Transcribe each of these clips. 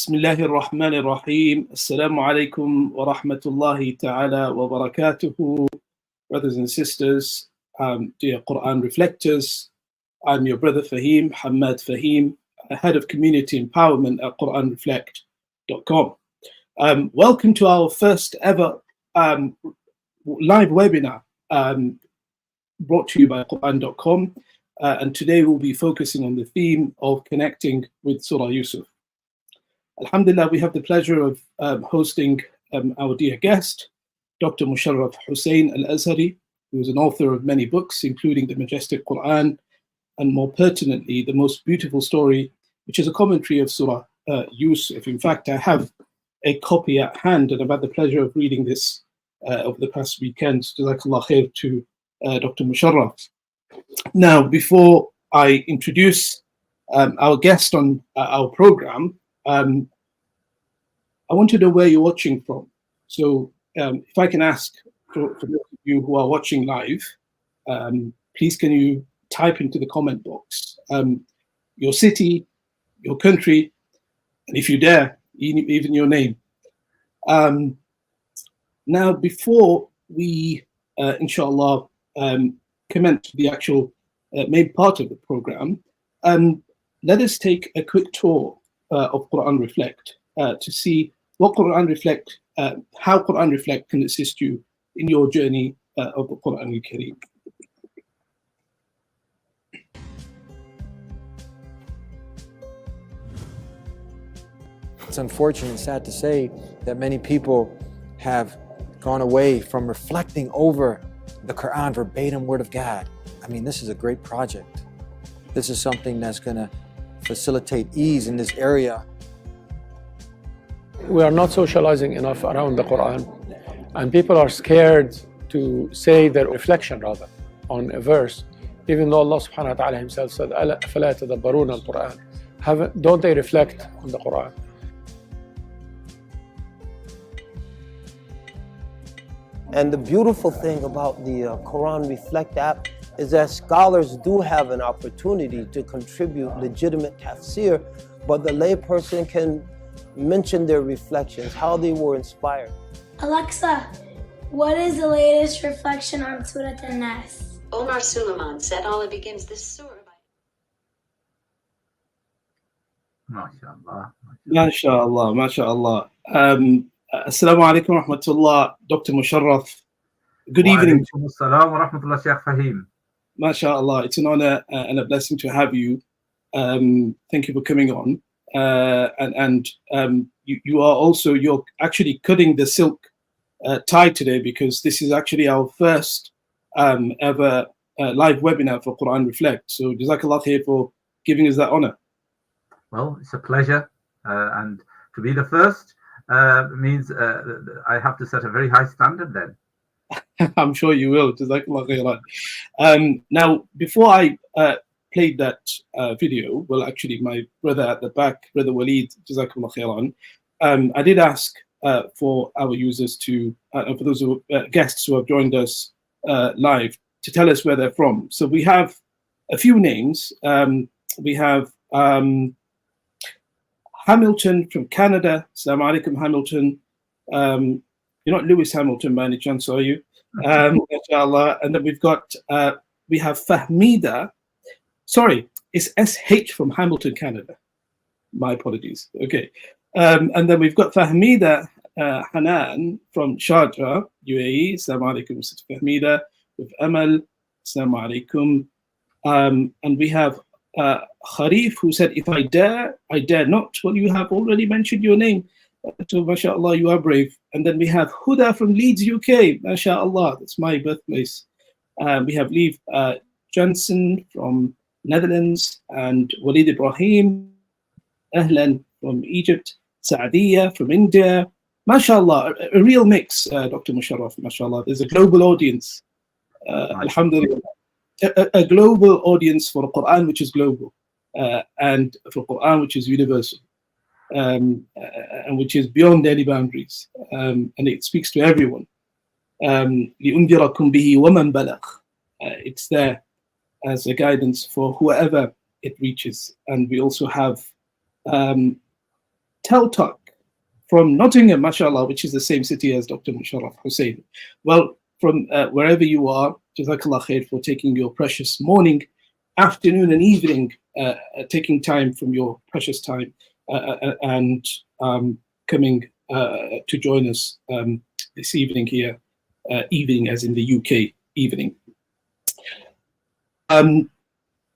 Bismillahir Rahmanir Rahim. Assalamu alaikum wa rahmatullahi ta'ala wa barakatuhu. Brothers and sisters, dear Quran reflectors, I'm your brother Fahim, Hammad Fahim, head of community empowerment at QuranReflect.com. Welcome to our first ever live webinar brought to you by Quran.com. And today we'll be focusing on the theme of connecting with Surah Yusuf. Alhamdulillah, we have the pleasure of hosting our dear guest, Dr. Musharraf Hussain Al Azhari, who is an author of many books, including The Majestic Quran, and more pertinently, The Most Beautiful Story, which is a commentary of Surah Yusuf. In fact, I have a copy at hand, and I've had the pleasure of reading this over the past weekend. Jazakallah khair to Dr. Musharraf. Now, before I introduce our guest on our program, I want to know where you're watching from. So if I can ask for those of you who are watching live, please can you type into the comment box your city, your country, and if you dare, even your name. Now, before we, inshallah, commence the actual main part of the program, let us take a quick tour of Quran Reflect to see what Quran Reflect, how Quran Reflect can assist you in your journey of the Quran Al-Kareem. It's unfortunate and sad to say that many people have gone away from reflecting over the Quran, verbatim word of God. I mean, this is a great project. This is something that's going to facilitate ease in this area. We are not socializing enough around the Quran, and people are scared to say their reflection rather on a verse, even though Allah subhanahu wa ta'ala himself said, أَفَلَا يَتَدَبَّرُونَ الْقُرْآنَ. Don't they reflect on the Quran? And the beautiful thing about the Quran Reflect app is that scholars do have an opportunity to contribute legitimate tafsir, but the layperson can mention their reflections, how they were inspired. Alexa, what is the latest reflection on Surah An-Nas? Omar Suleiman said Allah begins this surah by MashaAllah, MashaAllah. Assalamu alaikum wa rahmatullah, Dr. Musharraf. Good evening. Assalamu wa rahmatullah, Shaykh Fahim. MashaAllah, it's an honor and a blessing to have you. Thank you for coming on. You are also, you're actually cutting the silk tie today, because this is actually our first ever live webinar for Quran Reflect. So Jazakallah khair for giving us that honor. Well, it's a pleasure. And to be the first means I have to set a very high standard then. I'm sure you will. Jazakallah khairan. Now, before I played that video, well, actually, my brother at the back, Brother Waleed, Jazakallah khairan, I did ask for our users to, for those guests who have joined us live, to tell us where they're from. So we have a few names. We have Hamilton from Canada. Assalamu alaikum, Hamilton. You're not Lewis Hamilton by any chance, are you? Inshallah. And then we have Fahmida. Sorry, it's SH from Hamilton, Canada. My apologies. Okay. And then we've got Fahmida Hanan from Sharjah, UAE. Assalamu alaikum, Mr. Fahmida. With Amal. Assalamu alaikum. And we have Kharif, who said, if I dare, I dare not. Well, you have already mentioned your name. So, mashallah, you are brave. And then we have Huda from Leeds, UK. Mashallah, that's my birthplace. We have Leif Johnson from Netherlands, and Walid Ibrahim, Ahlan from Egypt, Saadiya from India. Mashallah, a real mix, Dr. Musharraf, mashallah. There's a global audience. Alhamdulillah. A global audience for the Quran, which is global, and for Quran, which is universal. And which is beyond any boundaries, and it speaks to everyone. لِأُنذِرَكُمْ بِهِ وَمَنْ بَلَغْ. It's there as a guidance for whoever it reaches. And we also have Teltuck from Nottingham, mashallah, which is the same city as Dr. Musharraf Hussain. Well, from wherever you are, Jazakallah khair for taking your precious morning, afternoon, and evening, taking time from your precious time and coming to join us this evening here, evening as in the UK evening.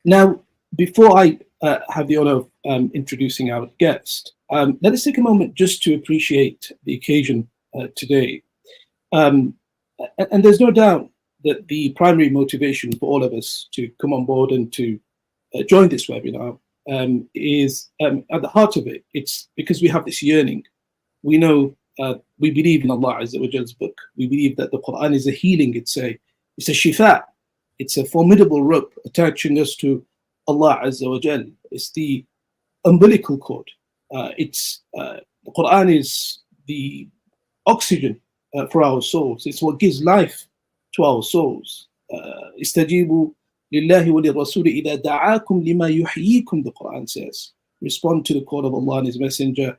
Now, before I have the honor of introducing our guest, let us take a moment just to appreciate the occasion today. And there's no doubt that the primary motivation for all of us to come on board and to join this webinar is at the heart of it. It's because we have this yearning. We know, we believe in Allah Azza wa Jal's book. We believe that the Quran is a healing. It's a shifa. It's a formidable rope attaching us to Allah Azza wa Jal. It's the umbilical cord. The Quran is the oxygen for our souls. It's what gives life to our souls. Istajibu lillahi wa lirrasuli idha da'akum lima yuhyikum, the Quran says. Respond to the call of Allah and His Messenger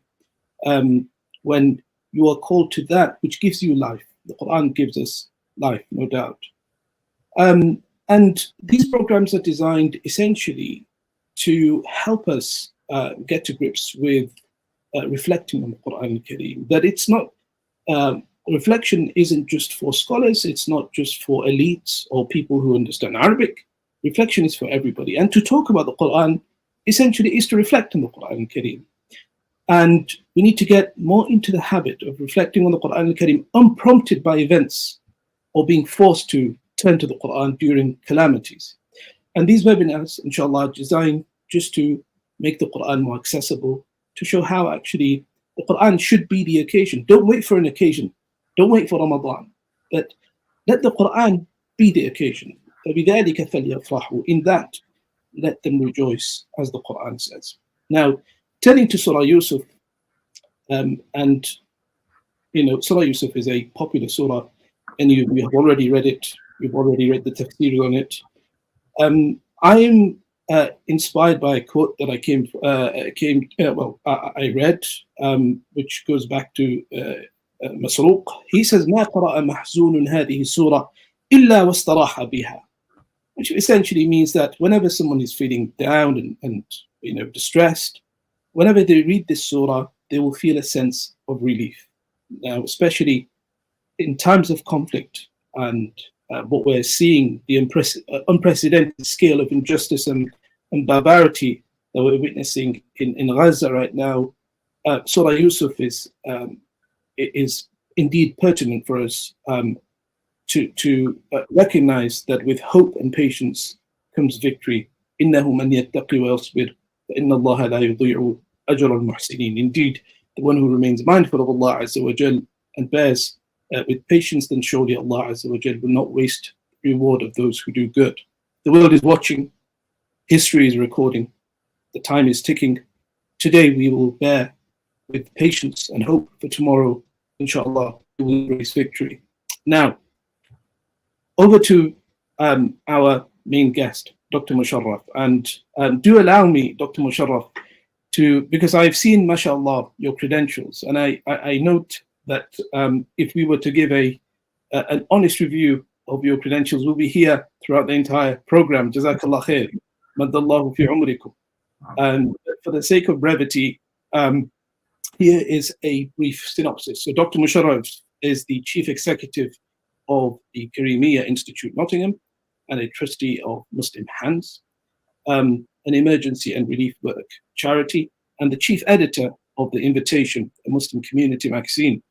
when you are called to that which gives you life. The Quran gives us life, no doubt. And these programs are designed essentially to help us get to grips with reflecting on the Quran al-Kareem. That it's not, reflection isn't just for scholars, it's not just for elites or people who understand Arabic. Reflection is for everybody. And to talk about the Quran essentially is to reflect on the Quran al-Kareem. And we need to get more into the habit of reflecting on the Quran al-Kareem unprompted by events or being forced to turn to the Quran during calamities. And these webinars, inshallah, are designed just to make the Quran more accessible, to show how actually the Quran should be the occasion. Don't wait for an occasion. Don't wait for Ramadan. But let the Quran be the occasion. فَبِذَلِكَ فَلْيَفْرَحُوا. In that, let them rejoice, as the Quran says. Now, turning to Surah Yusuf, and you know, Surah Yusuf is a popular surah, and you have already read it. You've already read the tafsir on it. I am inspired by a quote that I read, which goes back to Masruq. He says, "ما قرأ محزون هذه السورة إلا واستراح بها," which essentially means that whenever someone is feeling down and you know, distressed, whenever they read this surah, they will feel a sense of relief. Now, especially in times of conflict and what we're seeing, the unprecedented scale of injustice and barbarity that we're witnessing in Gaza right now, Surah Yusuf is indeed pertinent for us to recognize that with hope and patience comes victory. إِنَّهُ مَنْ يَتَّقِ وَيَصْبِرْ فَإِنَّ اللَّهَ لَا يُضِيعُ أَجْرَ الْمُحْسِنِينَ. Indeed, the one who remains mindful of Allah Azza wa Jal and bears with patience, then surely Allah Azza wa Jal will not waste the reward of those who do good. The world is watching, history is recording, the time is ticking. Today we will bear with patience and hope for tomorrow, inshallah, we will embrace victory. Now, over to our main guest, Dr. Musharraf, and do allow me, Dr. Musharraf, because I've seen, mashallah, your credentials, and I note that if we were to give an honest review of your credentials, we'll be here throughout the entire program. Jazakallah khair. Maddallahu fi umrikum. And for the sake of brevity, here is a brief synopsis. So Dr. Musharraf is the Chief Executive of the Kareemiyya Institute, Nottingham, and a trustee of Muslim Hands, an emergency and relief work charity, and the chief editor of The Invitation, a Muslim community magazine.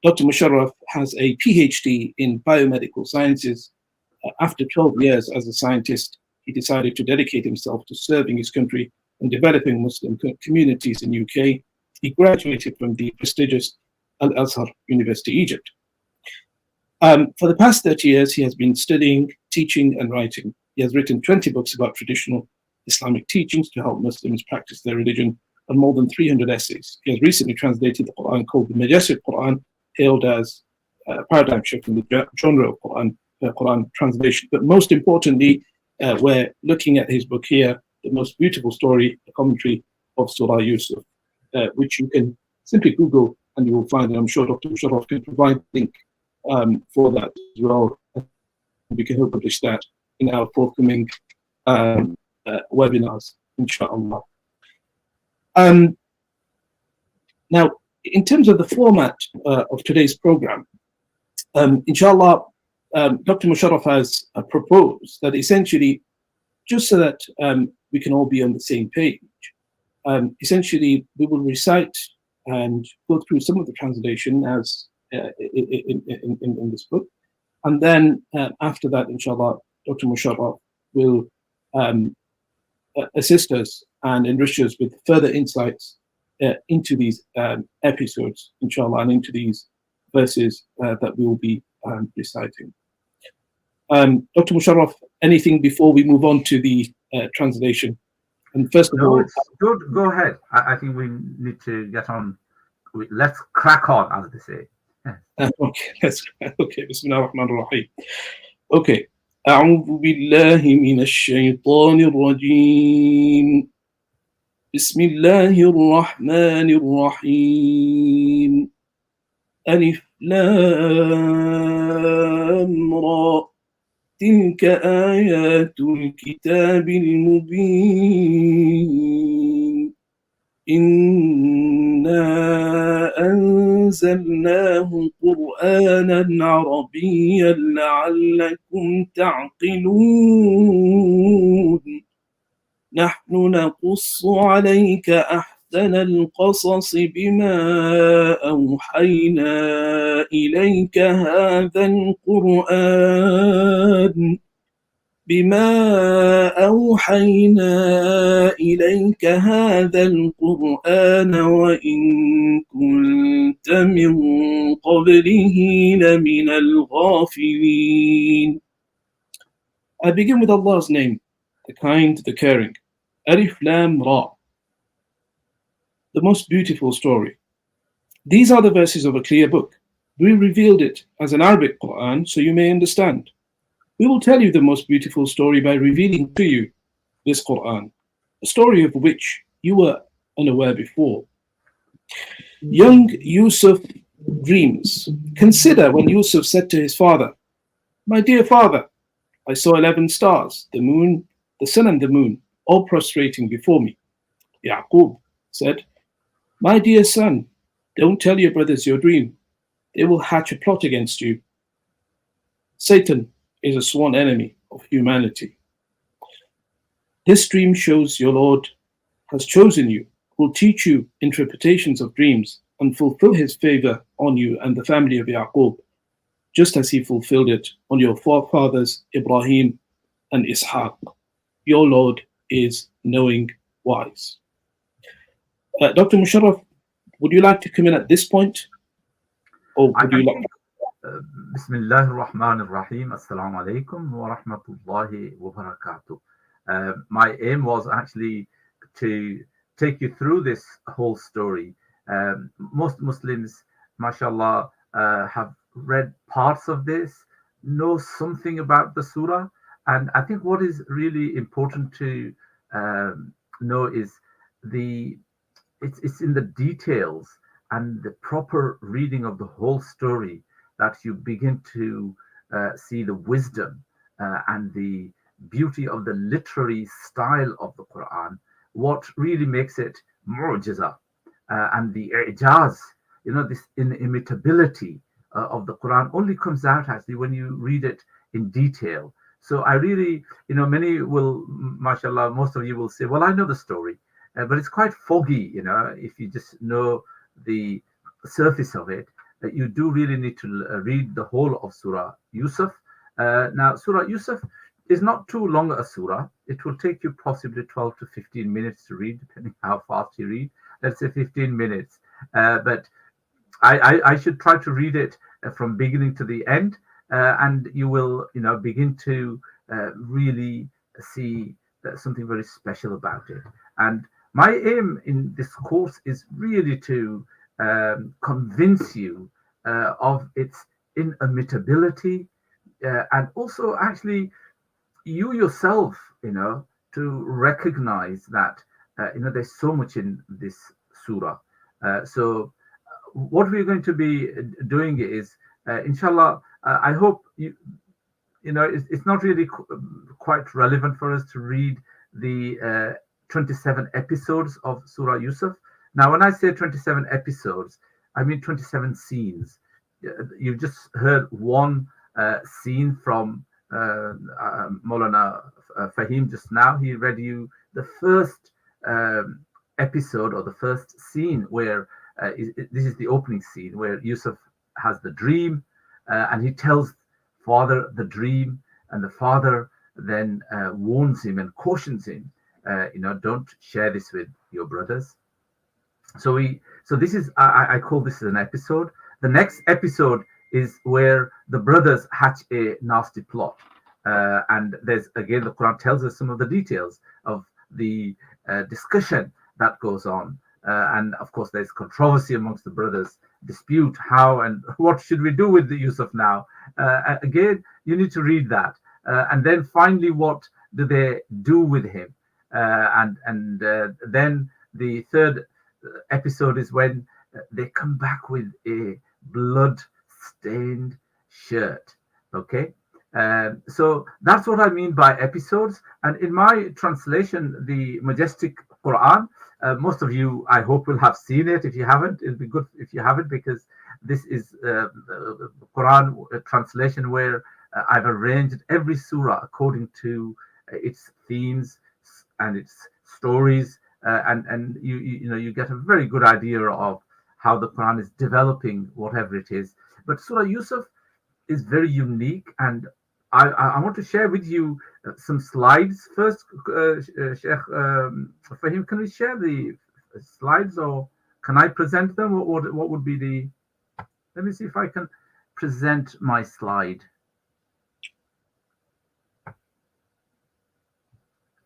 Dr. Musharraf has a PhD in biomedical sciences. After 12 years as a scientist, he decided to dedicate himself to serving his country and developing Muslim communities in UK. He graduated from the prestigious Al Azhari University, Egypt. For the past 30 years, he has been studying, teaching, and writing. He has written 20 books about traditional Islamic teachings to help Muslims practice their religion, and more than 300 essays. He has recently translated the Quran called the Majestic Quran, hailed as a paradigm shift in the genre of Quran translation. But most importantly, we're looking at his book here, The Most Beautiful Story, a commentary of Surah Yusuf. which you can simply Google and you will find it. I'm sure Dr. Musharraf can provide a link for that as well. We can help publish that in our forthcoming webinars, inshallah. Now, in terms of the format of today's program, inshallah, Dr. Musharraf has proposed that essentially, just so that we can all be on the same page, essentially we will recite and go through some of the translation as in this book, and then after that, inshallah, Dr. Musharraf will assist us and enrich us with further insights into these episodes, inshallah, and into these verses that we will be reciting. Dr. Musharraf, anything before we move on to the translation? And first of all, it's good. Go ahead. I think we need to get on. Let's crack on, as they say. Okay. Bismillah ar-Rahman ar-Rahim. Okay. أعوذ بالله من الشيطان الرجيم. بسم الله الرحمن الرحيم. ألف لام را. تلك آيات الكتاب المبين. إنا أنزلناه قرآنا عربيا لعلكم تعقلون. نحن نقص عليك أحسن القصص بما أوحينا إليك هذا القرآن وإن كنت من قبله لمن الغافلين. I begin with Allah's name, the kind, the caring. Alif Lam Ra. The most beautiful story. These are the verses of a clear book. We revealed it as an Arabic Quran so you may understand. We will tell you the most beautiful story by revealing to you this Quran, a story of which you were unaware before. Young Yusuf dreams. Consider when Yusuf said to his father, "My dear father, I saw 11 stars, the moon, the sun and the moon, all prostrating before me." Yaqub said, "My dear son, don't tell your brothers your dream. They will hatch a plot against you." Satan is a sworn enemy of humanity. This dream shows your Lord has chosen you, will teach you interpretations of dreams and fulfill his favor on you and the family of Yaqub, just as he fulfilled it on your forefathers Ibrahim and Ishaq. Your Lord is knowing, wise. Dr. Musharraf, would you like to come in at this point? Or would you like... Bismillah ar-Rahman ar-Rahim. Assalamu alaikum wa rahmatullahi wa barakatuh. My aim was actually to take you through this whole story. Most Muslims, mashallah, have read parts of this, know something about the surah, and I think what is really important to know is it's in the details and the proper reading of the whole story that you begin to see the wisdom and the beauty of the literary style of the Quran, what really makes it mu'jiza, and the i'jaz, this inimitability of the Quran only comes out actually when you read it in detail. So I really, many will, mashallah, most of you will say, well, I know the story, but it's quite foggy, if you just know the surface of it. You do really need to read the whole of Surah Yusuf. Now, Surah Yusuf is not too long a surah. It will take you possibly 12 to 15 minutes to read, depending how fast you read. Let's say 15 minutes. But I should try to read it from beginning to the end, and you will, begin to really see something very special about it. And my aim in this course is really to convince you of its inimitability, and also actually you yourself, to recognize that there's so much in this surah. So what we're going to be doing is, inshallah, I hope you know, it's not really quite relevant for us to read the 27 episodes of Surah Yusuf. Now, when I say 27 episodes, I mean 27 scenes. You've just heard one scene from Maulana Fahim just now. He read you the first episode, or the first scene, where this is the opening scene where Yusuf has the dream, and he tells father the dream, and the father then warns him and cautions him, you know, don't share this with your brothers. So this is, I call this an episode. The next episode is where the brothers hatch a nasty plot, and there's, again, the Quran tells us some of the details of the discussion that goes on, and of course there's controversy amongst the brothers, dispute how and what should we do with the Yusuf now. Again, you need to read that, and then finally, what do they do with him? And then the third episode is when they come back with a blood-stained shirt. Okay, so that's what I mean by episodes. And in my translation, the Majestic Quran, most of you, I hope, will have seen it. If you haven't, it'll be good if you haven't, because this is Quran translation where I've arranged every surah according to its themes and its stories, and you know, you get a very good idea of how the Quran is developing whatever it is. But Surah Yusuf is very unique, and I want to share with you some slides first. Shaykh Fahim, can we share the slides, or can I present them, or what would be the? Let me see if I can present my slide.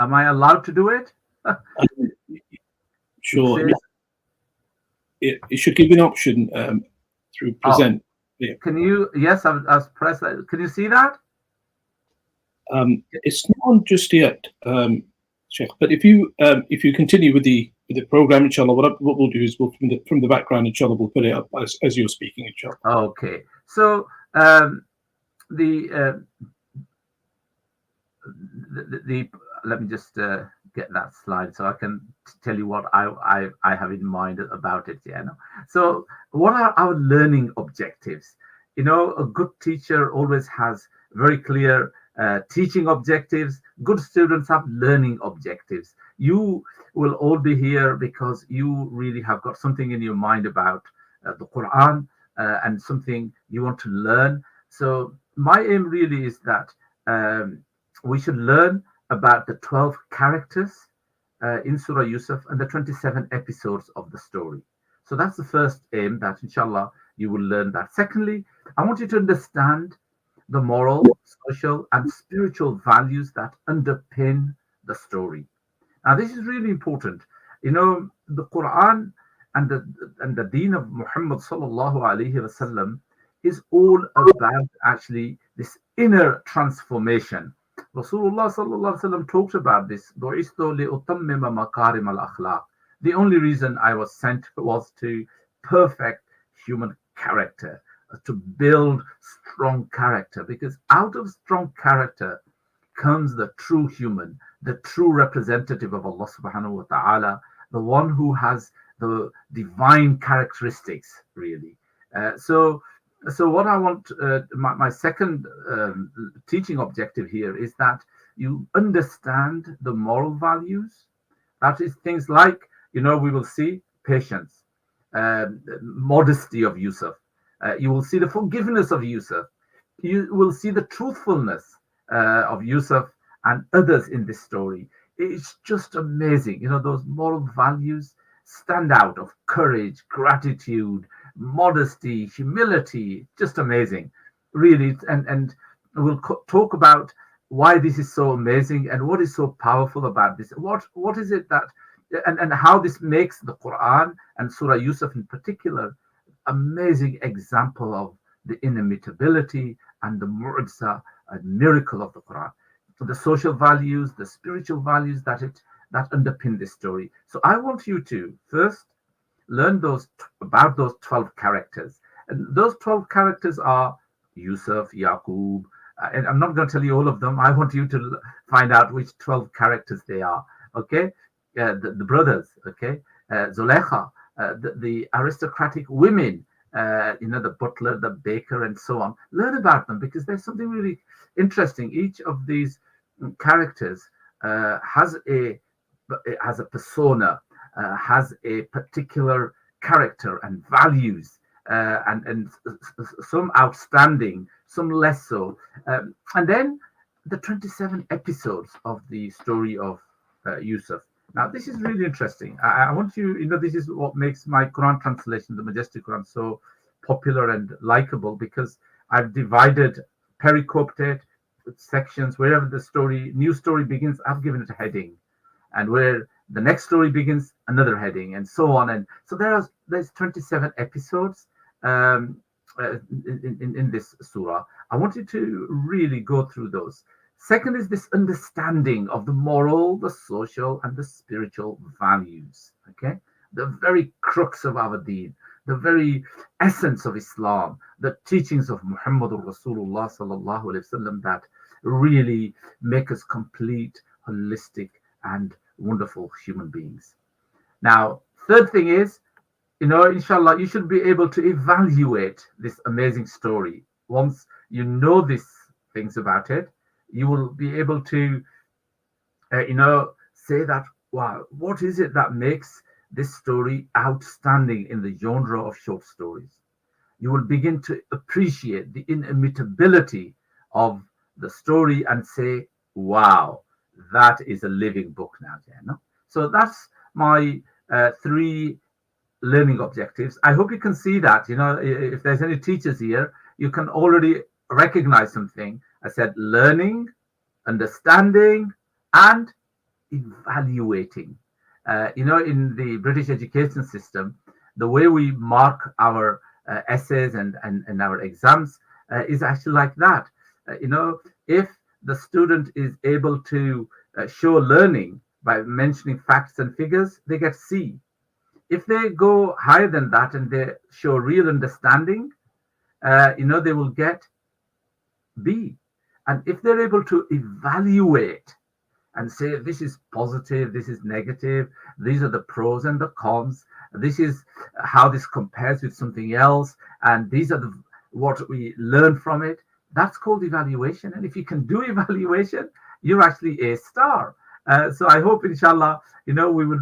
Am I allowed to do it? Sure. It should give you an option through present. Yeah. Can you? Yes, I've pressed that. Can you see that? It's not on just yet, Sheikh. But if you continue with the program, inshallah, what we'll do is from the background, inshallah, we'll put it up as you're speaking, inshallah. Okay. So the let me just get that slide so I can tell you what I have in mind about it. Yeah. No? So what are our learning objectives? You know, a good teacher always has very clear teaching objectives. Good students have learning objectives. You will all be here because you really have got something in your mind about the Quran and something you want to learn. So my aim really is that we should learn about the 12 characters in Surah Yusuf and the 27 episodes of the story. So that's the first aim, that inshallah you will learn that. Secondly, I want you to understand the moral, social, and spiritual values that underpin the story. Now, this is really important. You know, the Quran and the Deen of Muhammad sallallahu alaihi wasallam is all about actually this inner transformation. Rasulullah sallallahu alaihi wasallam talked about this. The only reason I was sent was to perfect human character, to build strong character, because out of strong character comes the true human, the true representative of Allah subhanahu wa ta'ala, the one who has the divine characteristics, really. So what I want, my second teaching objective here is that you understand the moral values. That is things like, you know, we will see patience, modesty of Yusuf. You will see the forgiveness of Yusuf. You will see the truthfulness of Yusuf and others in this story. It's just amazing. You know, those moral values stand out, of courage, gratitude, modesty, humility, just amazing, really. And we'll talk about why this is so amazing and what is so powerful about this. What is it that, and how this makes the Quran and Surah Yusuf in particular amazing example of the inimitability and the mu'jiza and miracle of the Quran. So the social values, the spiritual values that underpin this story. So I want you to first learn about those 12 characters. And those 12 characters are Yusuf, Yaqub, and I'm not going to tell you all of them. I want you to find out which 12 characters they are. Okay, the brothers. Okay, Zulekha, the aristocratic women. The butler, the baker, and so on. Learn about them because there's something really interesting. Each of these characters has a persona, has a particular character and values, and some outstanding, some less so. And then the 27 episodes of the story of Yusuf. Now, this is really interesting. I want you, this is what makes my Quran translation, the Majestic Quran, so popular and likable, because I've divided, pericoped it, sections. Wherever the new story begins, I've given it a heading. And where the next story begins, another heading, and so on. And so there's 27 episodes in this surah. I want you to really go through those. Second is this understanding of the moral, the social, and the spiritual values. Okay, the very crux of our deen, the very essence of Islam, the teachings of Muhammadur Rasulullah sallallahu alaihi wasallam that really make us complete, holistic, and wonderful human beings. Now, third thing is, inshallah, you should be able to evaluate this amazing story. Once you know these things about it, you will be able to, say that, wow, what is it that makes this story outstanding in the genre of short stories? You will begin to appreciate the inimitability of the story and say, wow, that is a living book now. So that's my 3 learning objectives. I hope you can see that. If there's any teachers here, you can already recognize something. I said learning, understanding, and evaluating. In the British education system, the way we mark our essays and our exams is actually like that. If the student is able to show learning by mentioning facts and figures, they get C. If they go higher than that and they show real understanding, they will get B. And if they're able to evaluate and say, this is positive, this is negative, these are the pros and the cons, this is how this compares with something else, and these are what we learn from it, that's called evaluation. And if you can do evaluation, you're actually a star. So I hope, inshallah, we will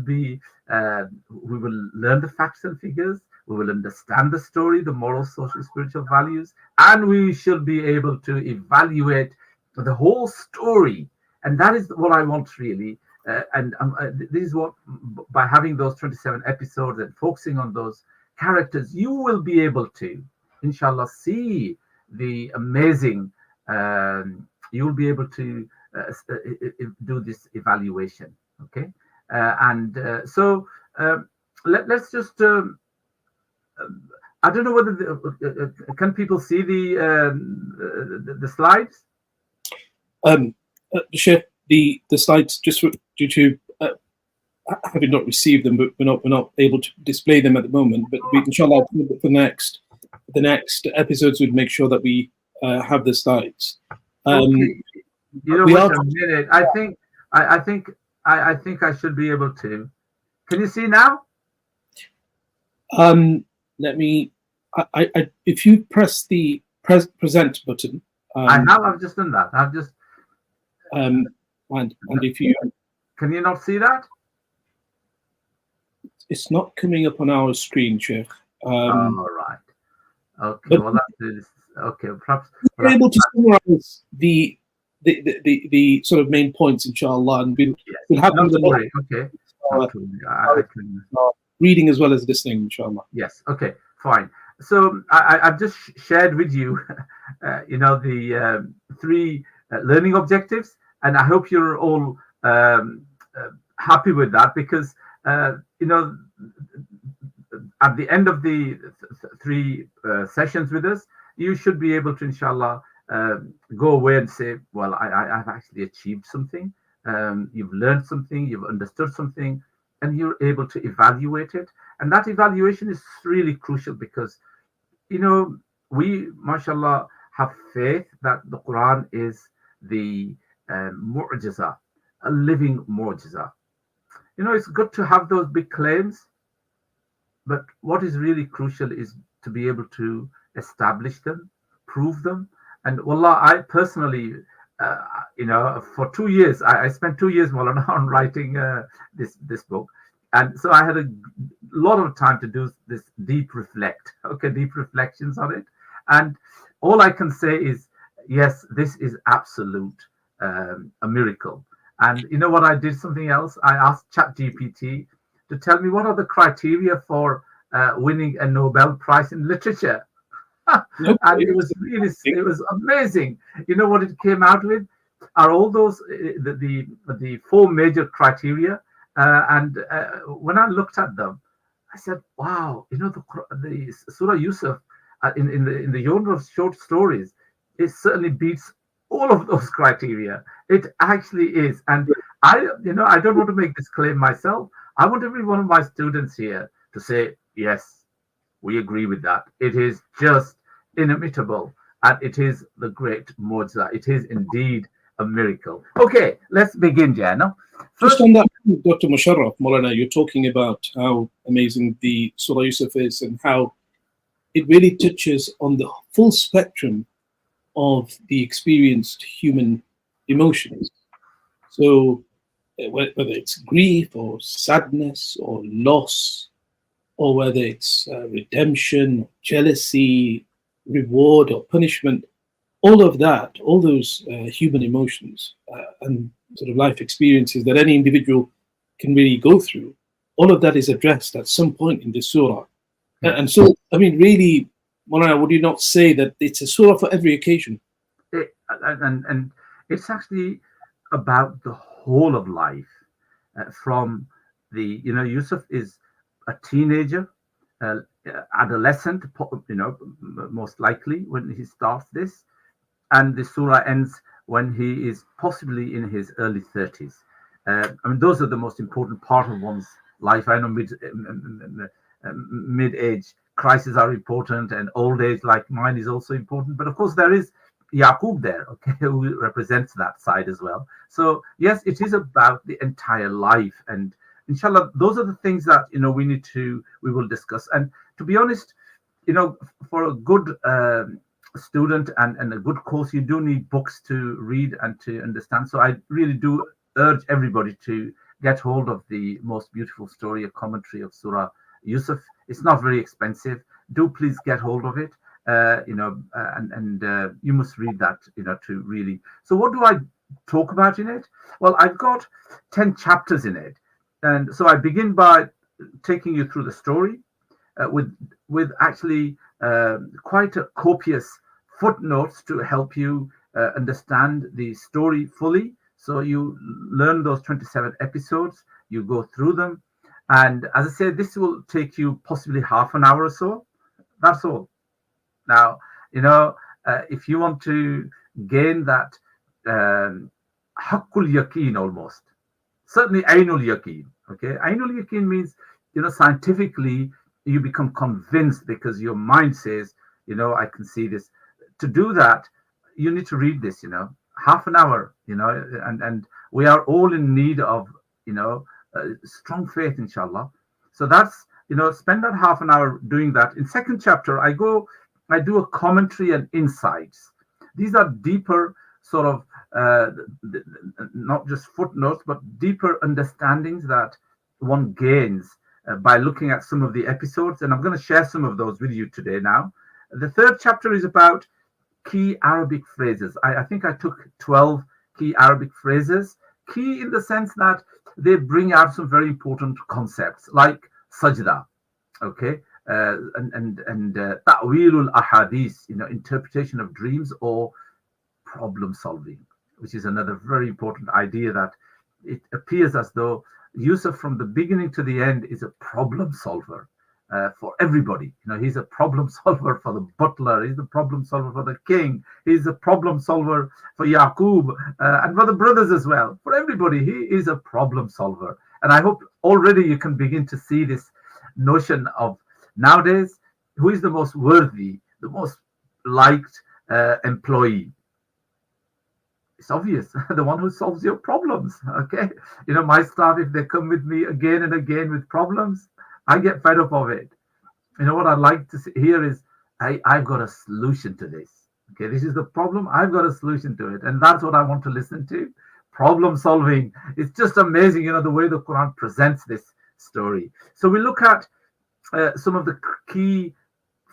learn the facts and figures, we will understand the story, the moral, social, spiritual values, and we should be able to evaluate the whole story. And that is what I want, really. This is what, by having those 27 episodes and focusing on those characters, you will be able to, inshallah, see the amazing, you will be able to do this evaluation. Okay. So let's just, I don't know whether can people see the slides? Shaykh, the slides, just due to having not received them, but we're not able to display them at the moment. But we, inshallah, for the next episodes, we'd make sure that we have the slides. Okay. Wait a minute. I think I should be able to. Can you see now? Let me. If you press the present button. I have. I've just done that. I've just. And if you can you not see that? It's not coming up on our screen, Shaykh. All right. Okay. Well, that's okay. Perhaps we're able to summarize the sort of main points, inshallah, and we'll have them. Okay. Reading as well as listening, inshallah. Yes. Okay. Fine. So I've just shared with you, the 3 learning objectives, and I hope you're all happy with that, because at the end of the 3 sessions with us, you should be able to, inshallah, go away and say, well, I've actually achieved something. You've learned something, you've understood something, and you're able to evaluate it. And that evaluation is really crucial because, we, mashallah, have faith that the Quran is the mu'jiza, a living mu'jiza. It's good to have those big claims, but what is really crucial is to be able to establish them, prove them. And wallah, I personally, for 2 years, I spent 2 years, Maulana, on writing this book. And so I had a lot of time to do this deep reflections on it. And all I can say is, yes, this is absolute a miracle. And you know what? I did something else. I asked ChatGPT to tell me what are the criteria for winning a Nobel Prize in literature. And it was amazing. You know what it came out with? Are all those the four major criteria? And when I looked at them, I said, "Wow! The Surah Yusuf in the genre of short stories, it certainly beats all of those criteria. It actually is." And I don't want to make this claim myself. I want every one of my students here to say, "Yes, we agree with that. It is just inimitable, and it is the great mu'jiza. It is indeed a miracle." Okay, let's begin, Jana. Just on that, Dr. Musharraf, Maulana, you're talking about how amazing the Surah Yusuf is and how it really touches on the full spectrum of the experienced human emotions. So whether it's grief or sadness or loss, or whether it's redemption, jealousy, reward or punishment, all of that, all those human emotions and sort of life experiences that any individual can really go through, all of that is addressed at some point in the surah. And so, I mean, really, Maulana, would you not say that it's a surah for every occasion? And it's actually about the whole of life, from Yusuf is a teenager, adolescent, most likely when he starts this, and the surah ends when he is possibly in his early 30s. Those are the most important part of one's life. I know mid-age crises are important, and old age like mine is also important. But of course, there is Yaqub there, okay, who represents that side as well. So yes, it is about the entire life, and inshallah, those are the things that we will discuss. And to be honest, for a good student and a good course, you do need books to read and to understand. So I really do urge everybody to get hold of the most beautiful story, a commentary of Surah Yusuf. It's not very expensive. Do please get hold of it. And you must read that, to really. So what do I talk about in it? Well, I've got 10 chapters in it. And so I begin by taking you through the story with actually quite a copious footnotes to help you understand the story fully. So you learn those 27 episodes, you go through them. And as I said, this will take you possibly half an hour or so. That's all. Now, if you want to gain that haqqul yaqeen almost, certainly ainul yaqeen, okay? Ainul yaqeen means, scientifically, you become convinced because your mind says, I can see this. To do that, you need to read this, half an hour, and we are all in need of, strong faith, inshallah. So that's, spend that half an hour doing that. In second chapter, I do a commentary and insights. These are deeper sort of, not just footnotes, but deeper understandings that one gains by looking at some of the episodes. And I'm going to share some of those with you today now. The third chapter is about key Arabic phrases. I think I took 12 key Arabic phrases. Key in the sense that they bring out some very important concepts like sajda, okay, and ta'wilul ahadith, interpretation of dreams, or problem solving, which is another very important idea, that it appears as though Yusuf from the beginning to the end is a problem solver for everybody. He's a problem solver for the butler, he's a problem solver for the king, he's a problem solver for Yaqub and for the brothers as well. For everybody, he is a problem solver. And I hope already you can begin to see this notion of nowadays, who is the most worthy, the most liked employee? It's obvious, the one who solves your problems. Okay, my staff, if they come with me again and again with problems, I get fed up of it. What I'd like to hear is, I've got a solution to this. Okay, this is the problem. I've got a solution to it, and that's what I want to listen to. Problem solving. It's just amazing, the way the Quran presents this story. So we look at some of the key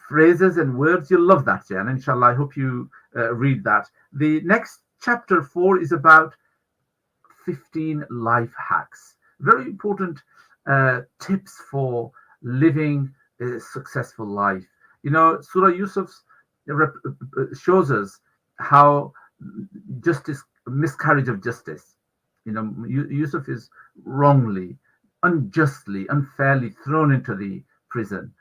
phrases and words. You'll love that, Jan. Inshallah, I hope you read that. The next chapter 4 is about 15 life hacks. Very important tips for living a successful life. Surah Yusuf shows us how miscarriage of justice. Yusuf is wrongly, unjustly, unfairly thrown into the prison.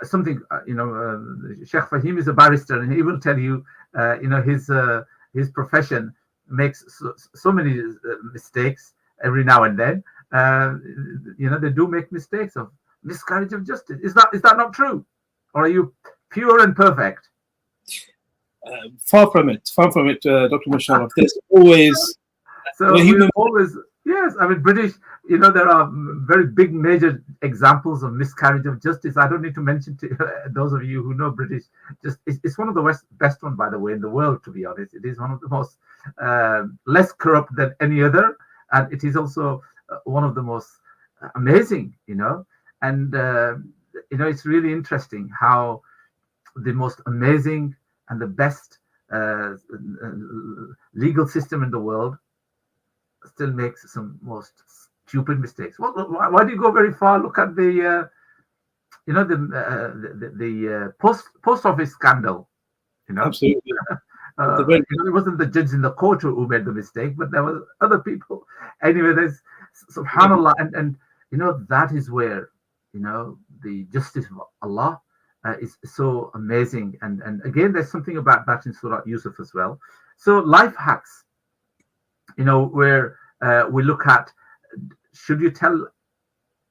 Shaykh Fahim is a barrister, and he will tell you, his profession makes so many mistakes every now and then. They do make mistakes of miscarriage of justice. Is that not true, or are you pure and perfect? Far from it, Dr. Musharraf. There's always yes. I mean, British. There are very big, major examples of miscarriage of justice. I don't need to mention to those of you who know British. It's one of the best one, by the way, in the world. To be honest, it is one of the most less corrupt than any other, and it is also one of the most amazing. And it's really interesting how the most amazing and the best legal system in the world still makes some most stupid mistakes. Why do you go very far? Look at the post office scandal. Absolutely. It wasn't the judge in the court who made the mistake, but there were other people. Anyway, there's subhanallah, and that is where the justice of Allah is so amazing. And again, there's something about that in Surah Yusuf as well. So life hacks, where we look at, should you tell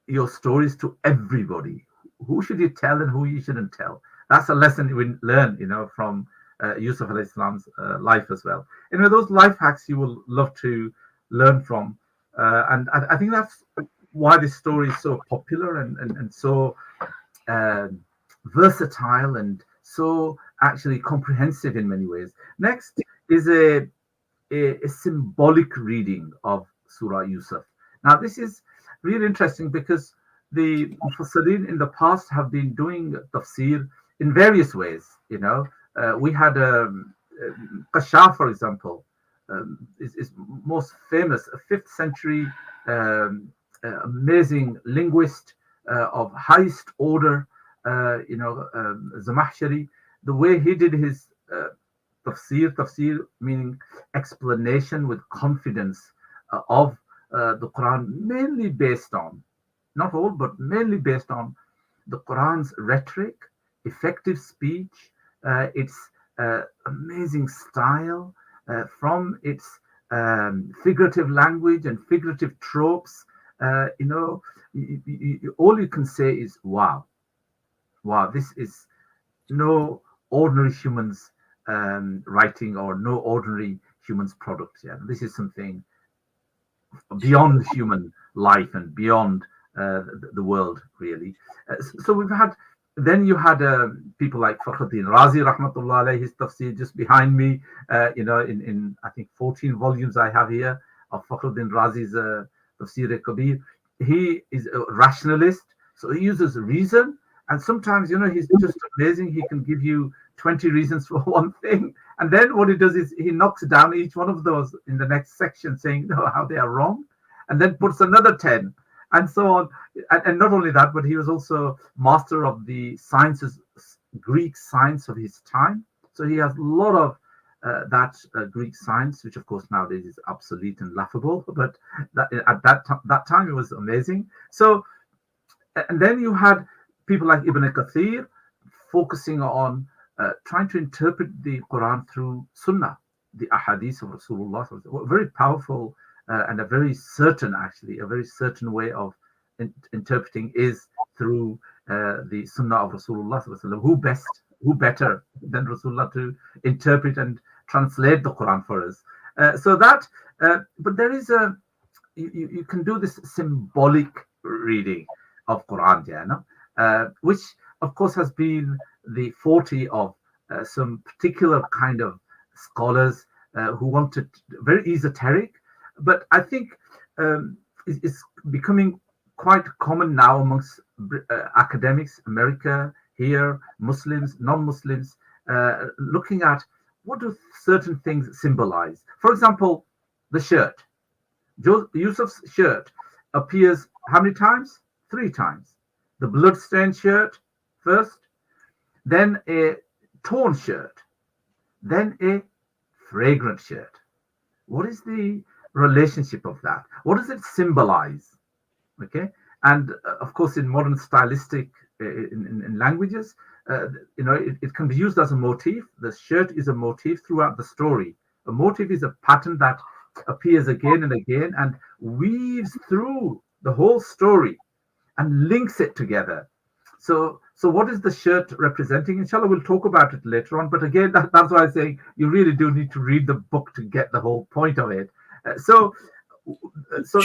your stories to everybody? Who should you tell and who you shouldn't tell? That's a lesson we learn, from Yusuf alayhi salam's life as well. Those life hacks you will love to learn from. And I think that's why this story is so popular and so versatile and so actually comprehensive in many ways. Next is a symbolic reading of Surah Yusuf. Now, this is really interesting because the Mufassirin in the past have been doing tafsir in various ways. We had Qashaf, for example, is most famous, a 5th century amazing linguist of highest order, Zamahshari. The way he did his tafsir meaning explanation with confidence of the Quran, mainly based on, not all, but mainly based on the Quran's rhetoric, effective speech, its amazing style, from its figurative language and figurative tropes. All you can say is, wow, this is no ordinary human's writing or no ordinary human's product. Yeah, this is something beyond human life and beyond the world, really. So we've had, then you had people like Fakhruddin Razi, rahmatullah alayhi, his tafsir just behind me, in I think 14 volumes I have here of Fakhruddin Razi's tafsir kabir. He is a rationalist, so he uses reason, and sometimes he's just amazing. He can give you 20 reasons for one thing, and then what he does is he knocks down each one of those in the next section, saying how they are wrong, and then puts another 10, and so on. And not only that, but he was also master of the sciences, Greek science of his time. So he has a lot of that Greek science, which of course nowadays is obsolete and laughable, but at that time it was amazing. So, and then you had people like Ibn Kathir focusing on trying to interpret the Quran through Sunnah, the ahadith of Rasulullah, very powerful and a very certain, actually, a very certain way of interpreting is through the Sunnah of Rasulullah sallallahu alaihi wasallam. Who better than Rasulullah to interpret and translate the Quran for us? But there is you can do this symbolic reading of Quran, yeah, no? Which of course has been the forte of some particular kind of scholars who wanted very esoteric, but I think it's becoming quite common now amongst academics, America, here, Muslims, non-Muslims, looking at what do certain things symbolize. For example, the shirt. Yusuf's shirt appears how many times? 3 times. The blood-stained shirt first, then a torn shirt, then a fragrant shirt. What is the relationship of that? What does it symbolize? Okay, and of course, in modern stylistic in languages, it can be used as a motif. The shirt is a motif throughout the story. A motif is a pattern that appears again and again and weaves through the whole story and links it together. So what is the shirt representing? Inshallah, we'll talk about it later on. But again, that's why I say you really do need to read the book to get the whole point of it. So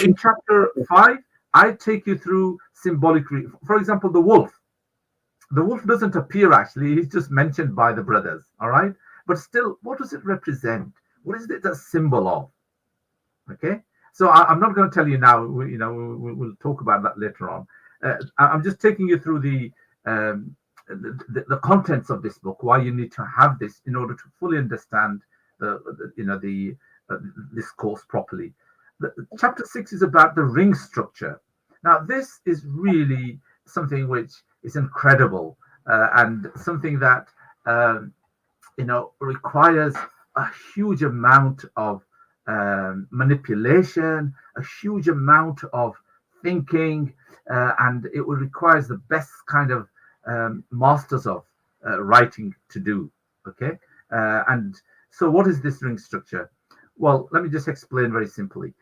in chapter 5, I take you through symbolic. For example, the wolf. The wolf doesn't appear actually; he's just mentioned by the brothers. All right, but still, what does it represent? What is it a symbol of? Okay, so I'm not going to tell you now. We'll talk about that later on. I'm just taking you through the contents of this book. Why you need to have this in order to fully understand this course properly. Chapter 6 is about the ring structure. Now, this is really something which is incredible and something that requires a huge amount of manipulation, a huge amount of thinking, and it requires the best kind of masters of writing to do. Okay, and so what is this ring structure? Well, let me just explain very simply.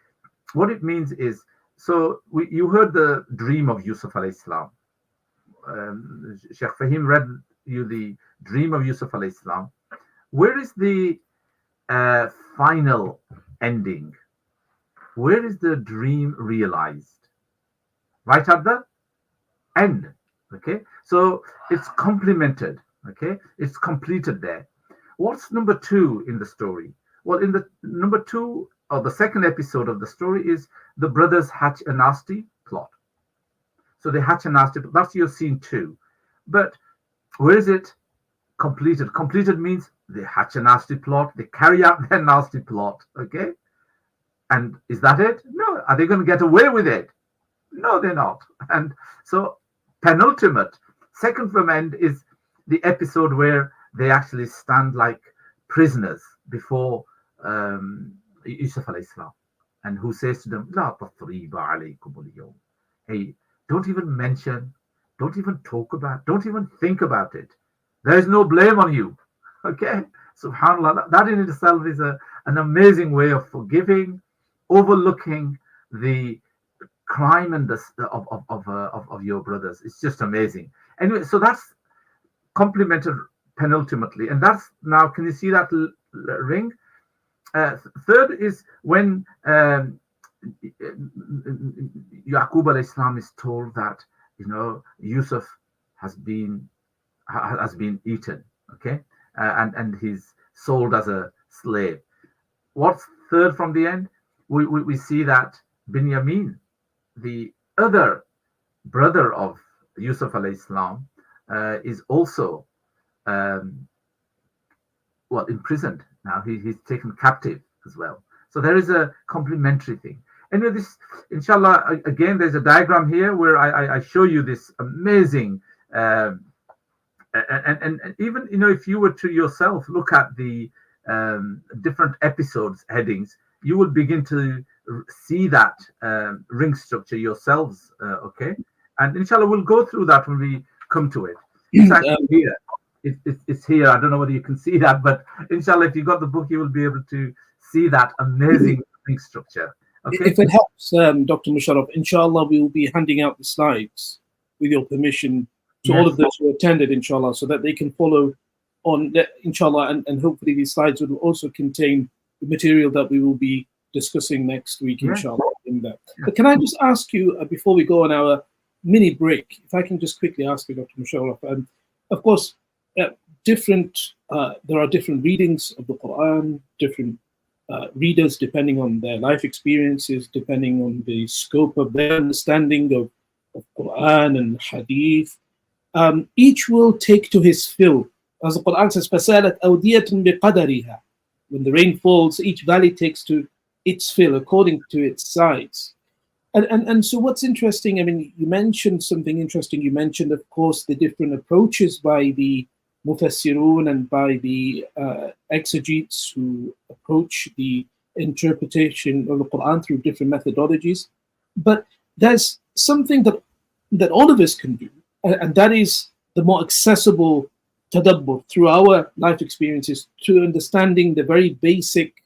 What it means is, you heard the dream of Yusuf alayhi salam. Shaykh Fahim read you the dream of Yusuf alayhi salam. Where is the final ending? Where is the dream realized? Right at the end. Okay, so it's complemented. Okay, it's completed there. What's number 2 in the story? Well, in the number 2 or the second episode of the story is the brothers hatch a nasty plot. So they hatch a nasty plot. That's your scene 2. But where is it completed? Completed means they hatch a nasty plot. They carry out their nasty plot. Okay. And is that it? No. Are they going to get away with it? No, they're not. And so penultimate, second from end, is the episode where they actually stand like prisoners before Yusuf alayhi salam, and who says to them, "La tathriba alaykum al-yawm." Hey, don't even mention, don't even talk about, don't even think about it. There is no blame on you. Okay, subhanallah. That in itself is an amazing way of forgiving, overlooking the crime and of your brothers. It's just amazing. Anyway, so that's complemented penultimately, and that's now. Can you see that ring? Third is when Yaqub alayhi salam is told that Yusuf has been eaten, okay, and he's sold as a slave. What's third from the end? We see that Binyamin, the other brother of Yusuf alayhi salam, is also imprisoned. Now he's taken captive as well. So there is a complementary thing. Anyway, this, inshallah, again, there's a diagram here where I show you this amazing, and even, if you were to yourself look at the different episodes headings, you will begin to see that ring structure yourselves, okay? And inshallah, we'll go through that when we come to it. It's actually here. It's here. I don't know whether you can see that, but inshallah, if you got the book, you will be able to see that amazing ring structure. Okay. If it helps, Dr. Musharraf, inshallah, we will be handing out the slides with your permission to all of those who attended, inshallah, so that they can follow on, inshallah, and hopefully these slides will also contain the material that we will be discussing next week, inshallah. But can I just ask you, before we go on our mini break, if I can just quickly ask you, Dr. Musharraf, of course, there are different readings of the Quran, different readers depending on their life experiences, depending on the scope of their understanding of Quran and Hadith. Each will take to his fill. As the Quran says, فَسَالَتْ أَوْدِيَةٌ بِقَدَرِهَا. When the rain falls, each valley takes to its fill according to its size. And so what's interesting, I mean, you mentioned something interesting. You mentioned, of course, the different approaches by the Mufassirun and by the exegetes who approach the interpretation of the Quran through different methodologies. But there's something that all of us can do, and that is the more accessible tadabbur through our life experiences to understanding the very basic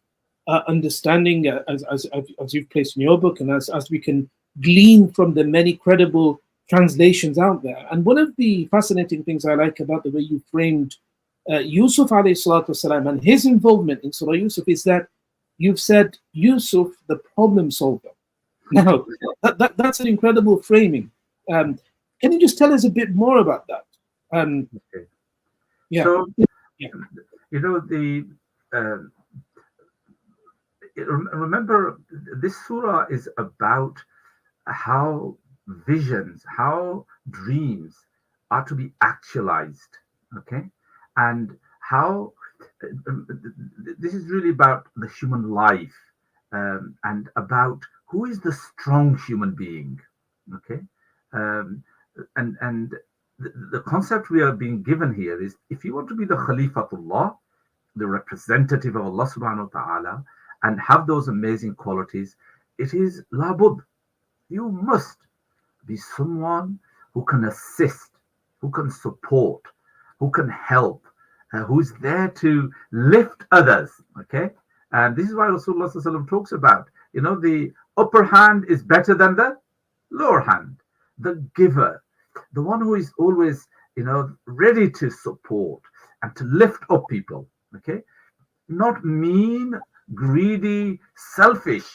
understanding as you've placed in your book, and as we can glean from the many credible translations out there. And one of the fascinating things I like about the way you framed Yusuf alayhi salatu wasalam and his involvement in Surah Yusuf is that you've said Yusuf, the problem solver. Now, that's an incredible framing. Can you just tell us a bit more about that? Okay. Yeah. So, yeah. you know, remember, this surah is about how visions, how dreams are to be actualized, okay? And how this is really about the human life, and about who is the strong human being, okay? And the concept we are being given here is, if you want to be the Khalifatullah, the representative of Allah subhanahu wa ta'ala, and have those amazing qualities, it is labud. You must be someone who can assist, who can support, who can help, who's there to lift others, okay? And this is why Rasulullah sallallahu alaihi wasallam talks about, you know, the upper hand is better than the lower hand. The giver, the one who is always, you know, ready to support and to lift up people, okay? Not mean, greedy, selfish.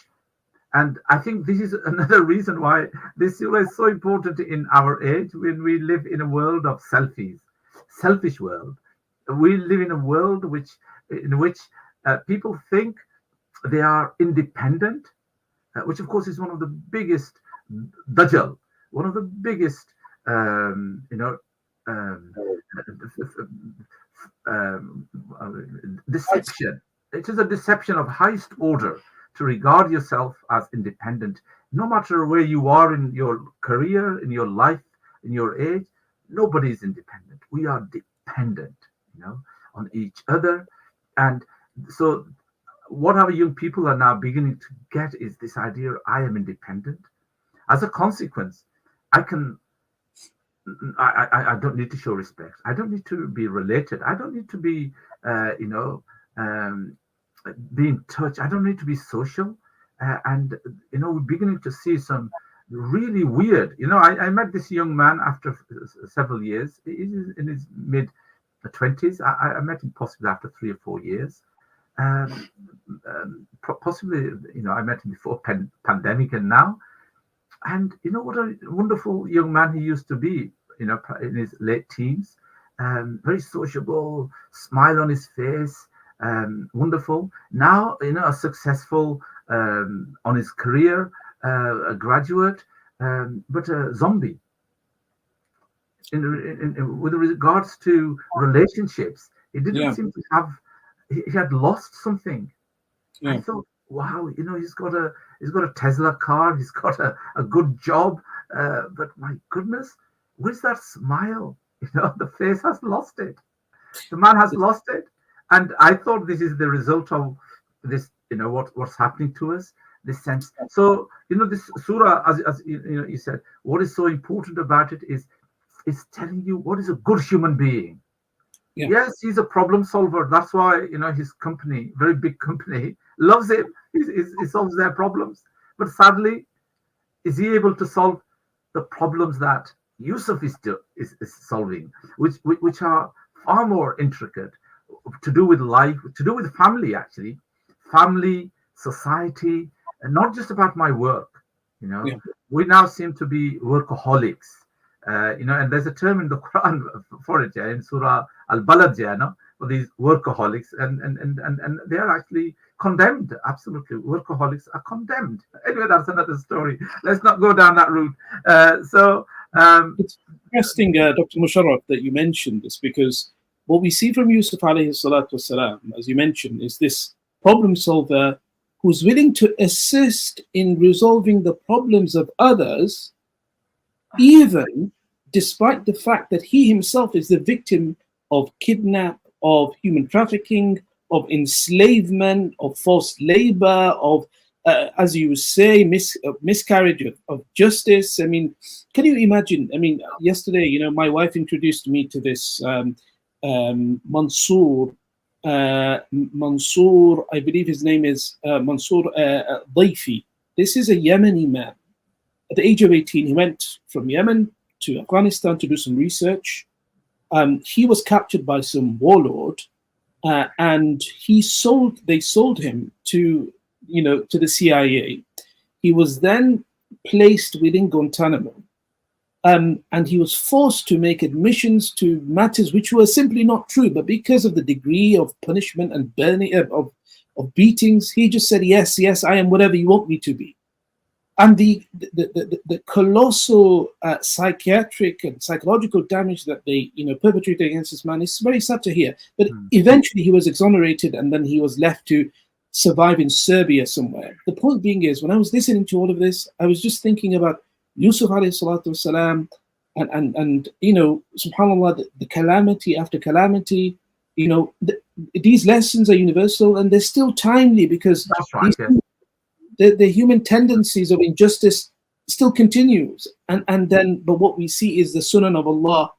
And I think this is another reason why this surah is so important in our age, when we live in a world of selfish world. We live in a world in which people think they are independent, which of course is one of the biggest dajjal, one of the biggest, deception. It is a deception of highest order to regard yourself as independent, no matter where you are in your career, in your life, in your age. Nobody is independent. We are dependent, you know, on each other. And so what our young people are now beginning to get is this idea, I am independent. As a consequence, I don't need to show respect. I don't need to be related. I don't need to be, be in touch. I don't need to be social. And, you know, we're beginning to see some really weird, you know, I met this young man after several years. He's in his mid-20s. I met him possibly after 3 or 4 years. Possibly, you know, I met him before pandemic and now. And you know what a wonderful young man he used to be, you know, in his late teens. Very sociable, smile on his face, wonderful. Now, you know, a successful on his career, a graduate, but a zombie. With regards to relationships, he didn't seem to have. He had lost something. I thought, wow, you know, he's got a Tesla car, he's got a good job, but my goodness, where's that smile? You know, the face has lost it. The man has lost it. And I thought this is the result of this, you know, what's happening to us, this sense. So, you know, this surah, as you know, you said, what is so important about it is telling you what is a good human being. Yeah. Yes, he's a problem solver. That's why, you know, his company, very big company, loves him. He solves their problems. But sadly, is he able to solve the problems that Yusuf is solving, which are far more intricate, to do with life, to do with family, actually, family, society, and not just about my work. You know, Yeah. we now seem to be workaholics. You know, and there's a term in the Quran for it, in Surah Al-Balad, for these workaholics, and they are actually condemned. Absolutely, workaholics are condemned. Anyway, that's another story. Let's not go down that route. It's interesting, Dr. Musharraf, that you mentioned this, because what we see from Yusuf alayhi salatu wasalam, as you mentioned, is this problem solver who's willing to assist in resolving the problems of others, even despite the fact that he himself is the victim of kidnap, of human trafficking, of enslavement, of forced labor, of, as you say, miscarriage of justice. I mean, can you imagine? I mean, yesterday, you know, my wife introduced me to this Mansour, I believe his name is Mansour Daifi. This is a Yemeni man. At the age of 18, he went from Yemen to Afghanistan to do some research. He was captured by some warlord, and they sold him to the CIA. He was then placed within Guantanamo, and he was forced to make admissions to matters which were simply not true. But because of the degree of punishment and burning of beatings, he just said, "Yes, yes, I am whatever you want me to be." And the colossal psychiatric and psychological damage that they perpetrated against this man is very sad to hear. But eventually he was exonerated, and then he was left to survive in Serbia somewhere. The point being is, when I was listening to all of this, I was just thinking about Yusuf alayhi salatu wasalam, and subhanallah, the calamity after calamity. These lessons are universal, and they're still timely, because that's right, the human tendencies of injustice still continues, but what we see is the sunnah of Allah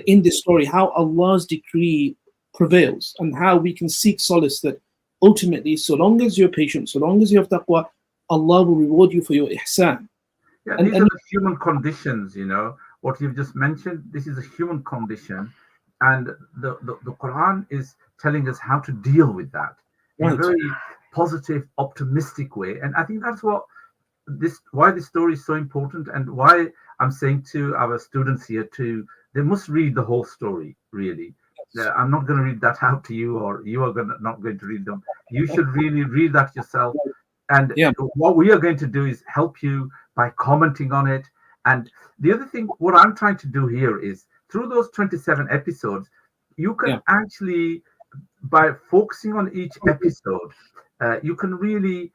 in this story, how Allah's decree prevails, and how we can seek solace that ultimately, so long as you're patient, so long as you have taqwa, Allah will reward you for your ihsan. Yeah, these are the human conditions, what you've just mentioned. This is a human condition, and the Quran is telling us how to deal with that in a very positive, optimistic way. And I think that's why this story is so important, and why I'm saying to our students here they must read the whole story, really. I'm not going to read that out to you, or you are not going to read them. You should really read that yourself. And what we are going to do is help you by commenting on it. And the other thing, what I'm trying to do here is, through those 27 episodes, you can actually, by focusing on each episode, you can really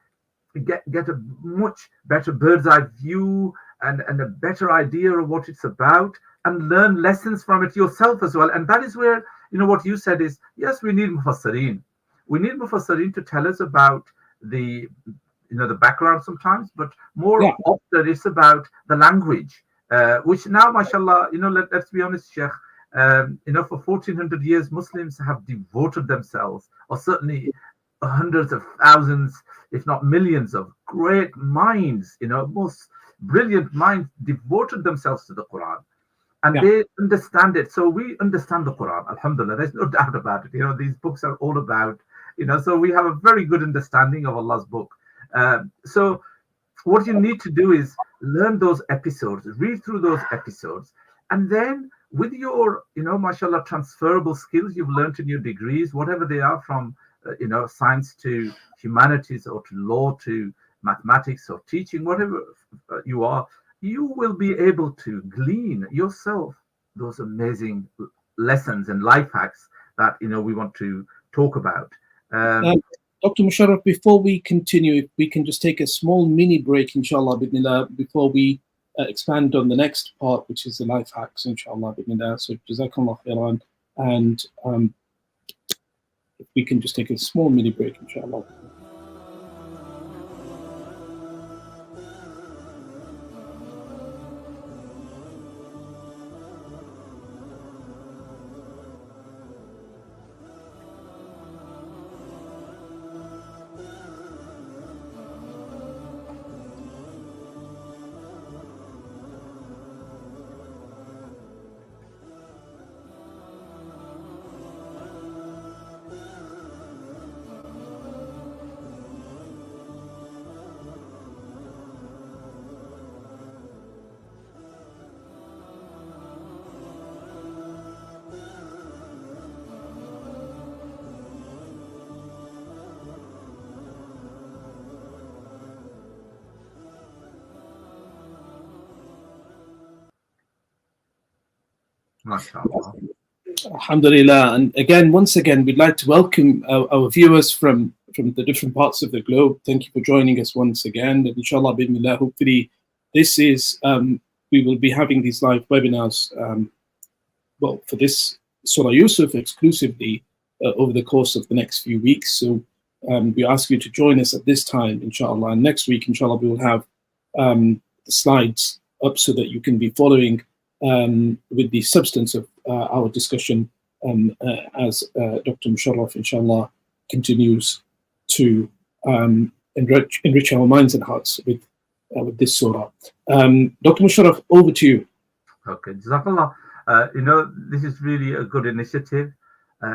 get a much better bird's eye view and a better idea of what it's about, and learn lessons from it yourself as well. And that is where, what you said is, yes, we need mufassirin. We need mufassirin to tell us about the background sometimes, but more often it's about the language, which now, mashallah, let's be honest, Shaykh, for 1400 years, Muslims have devoted themselves, or certainly hundreds of thousands, if not millions, of great minds, most brilliant minds devoted themselves to the Quran, and they understand it. So we understand the Quran, alhamdulillah, there's no doubt about it. These books are all about, so we have a very good understanding of Allah's book. So what you need to do is learn those episodes, read through those episodes, and then with your, mashallah, transferable skills you've learned in your degrees, whatever they are, from science to humanities, or to law to mathematics, or teaching, whatever you are, you will be able to glean yourself those amazing lessons and life hacks that we want to talk about. Dr. Musharraf, before we continue, if we can just take a small mini break, inshallah, bidnillah, before we expand on the next part, which is the life hacks, inshallah, bidnillah. So, jazakallah khairan. And if we can just take a small mini break, inshallah. MashaAllah. Alhamdulillah. And again, once again, we'd like to welcome our viewers from the different parts of the globe. Thank you for joining us once again. And inshallah, bismillah, hopefully this is, we will be having these live webinars, well, for this Surah Yusuf exclusively over the course of the next few weeks. So we ask you to join us at this time, inshallah. And next week, inshallah, we will have the slides up so that you can be following with the substance of our discussion as Dr. Musharraf, inshallah, continues to enrich our minds and hearts with this surah. Dr. Musharraf, over to you. Okay, Jazakallah. This is really a good initiative,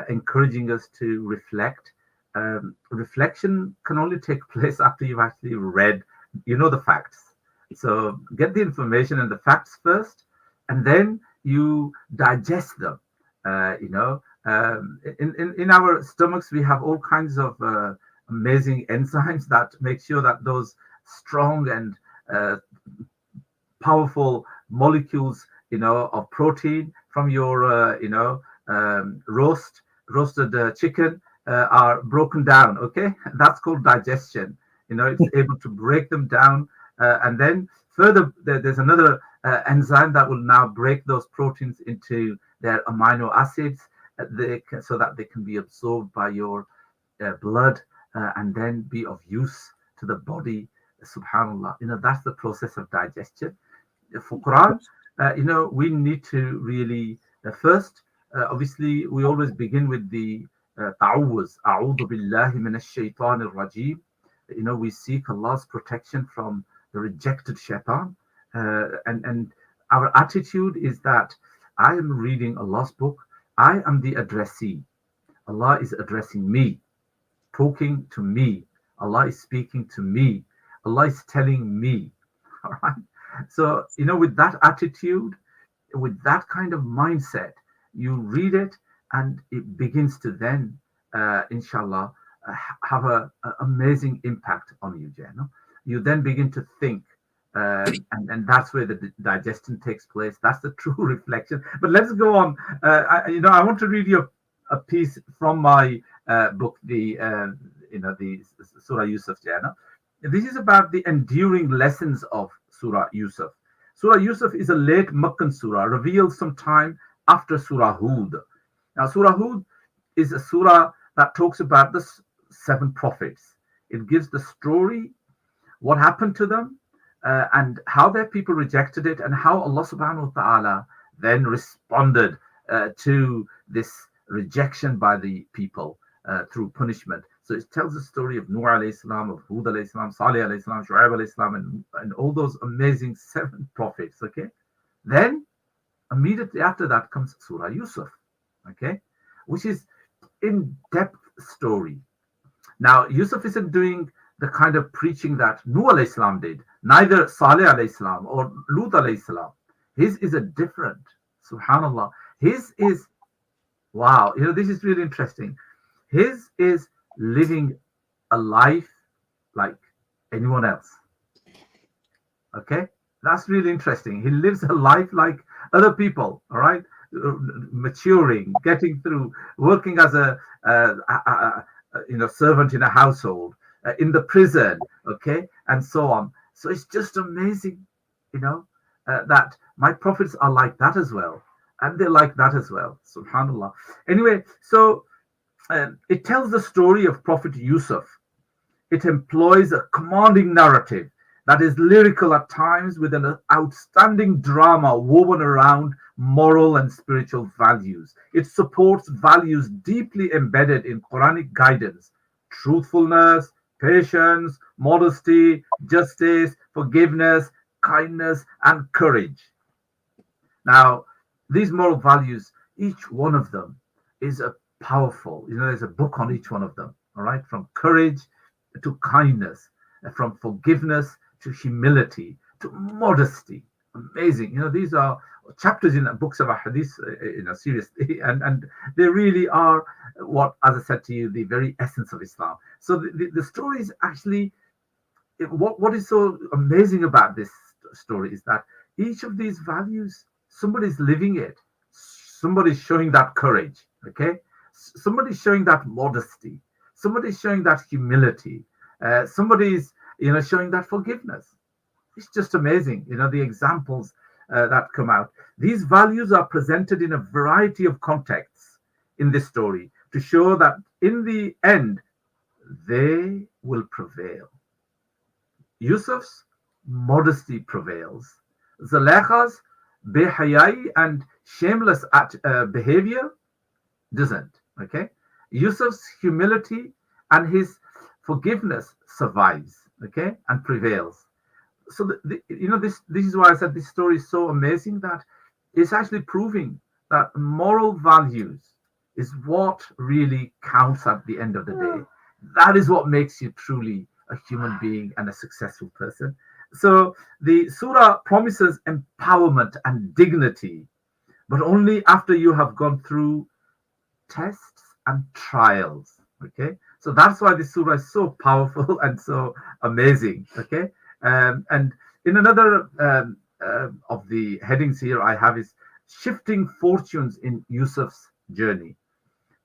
encouraging us to reflect. Reflection can only take place after you've actually read, the facts. So get the information and the facts first, and then you digest them. In our stomachs, we have all kinds of amazing enzymes that make sure that those strong and powerful molecules, of protein from your, roasted chicken are broken down. Okay, that's called digestion. It's able to break them down, and then further, there's another enzyme that will now break those proteins into their amino acids, so that they can be absorbed by your blood and then be of use to the body. Subhanallah, that's the process of digestion. For Quran, we need to really first, obviously, we always begin with the ta'awuz. A'udhu billahi minash shaitanir rajim. We seek Allah's protection from the rejected shaitan, and our attitude is that I am reading Allah's book. I am the addressee. Allah is addressing me, talking to me. Allah is speaking to me. Allah is telling me. All right. So, with that attitude, with that kind of mindset, you read it, and it begins to then, inshallah, have an amazing impact on you, Jano. You then begin to think, and that's where the digestion takes place. That's the true reflection. But let's go on. I want to read you a piece from my book, the Surah Yusuf, Jano. This is about the enduring lessons of Surah Yusuf. Surah Yusuf is a late Meccan surah, revealed sometime after Surah Hud. Now, Surah Hud is a surah that talks about the 7 prophets. It gives the story, what happened to them, and how their people rejected it, and how Allah subhanahu wa ta'ala then responded to this rejection by the people through punishment. So it tells the story of Nuh alayhi salam, of Hud alayhi salam, Salih alayhi salam, Shu'aib alayhi salam, and all those amazing 7 prophets. Okay, then immediately after that comes Surah Yusuf. Okay, which is in-depth story. Now, Yusuf isn't doing the kind of preaching that Nuh alayhi salam did, neither Salih alayhi salam or Lut alayhi salam. His is a different, subhanallah. His is, wow, this is really interesting. His is living a life like anyone else. Okay, that's really interesting. He lives a life like other people. All right, maturing, getting through, working as a servant in a household, in the prison, okay, and so on. So it's just amazing, that my prophets are like that as well, and they're like that as well. Subhanallah. Anyway, so it tells the story of Prophet Yusuf. It employs a commanding narrative that is lyrical at times, with an outstanding drama woven around moral and spiritual values. It supports values deeply embedded in Quranic guidance: truthfulness, patience, modesty, justice, forgiveness, kindness, and courage. Now, these moral values, each one of them is a powerful, there's a book on each one of them, all right, from courage to kindness, from forgiveness to humility to modesty. Amazing. These are chapters in books of hadith, seriously, and they really are what, as I said to you, the very essence of Islam. So the story is actually, what is so amazing about this story is that each of these values, somebody's living it, somebody's showing that courage, okay? Somebody's showing that modesty, somebody's showing that humility, somebody's, showing that forgiveness. It's just amazing, the examples that come out. These values are presented in a variety of contexts in this story to show that in the end, they will prevail. Yusuf's modesty prevails. Zulaykha's behayai and shameless behavior doesn't. Okay, Yusuf's humility and his forgiveness survives. Okay, and prevails. So this is why I said this story is so amazing, that it's actually proving that moral values is what really counts at the end of the day. That is what makes you truly a human being and a successful person. So the surah promises empowerment and dignity, but only after you have gone through tests and trials. Okay, so that's why this surah is so powerful and so amazing. Okay, and in another of the headings here I have is shifting fortunes in Yusuf's journey.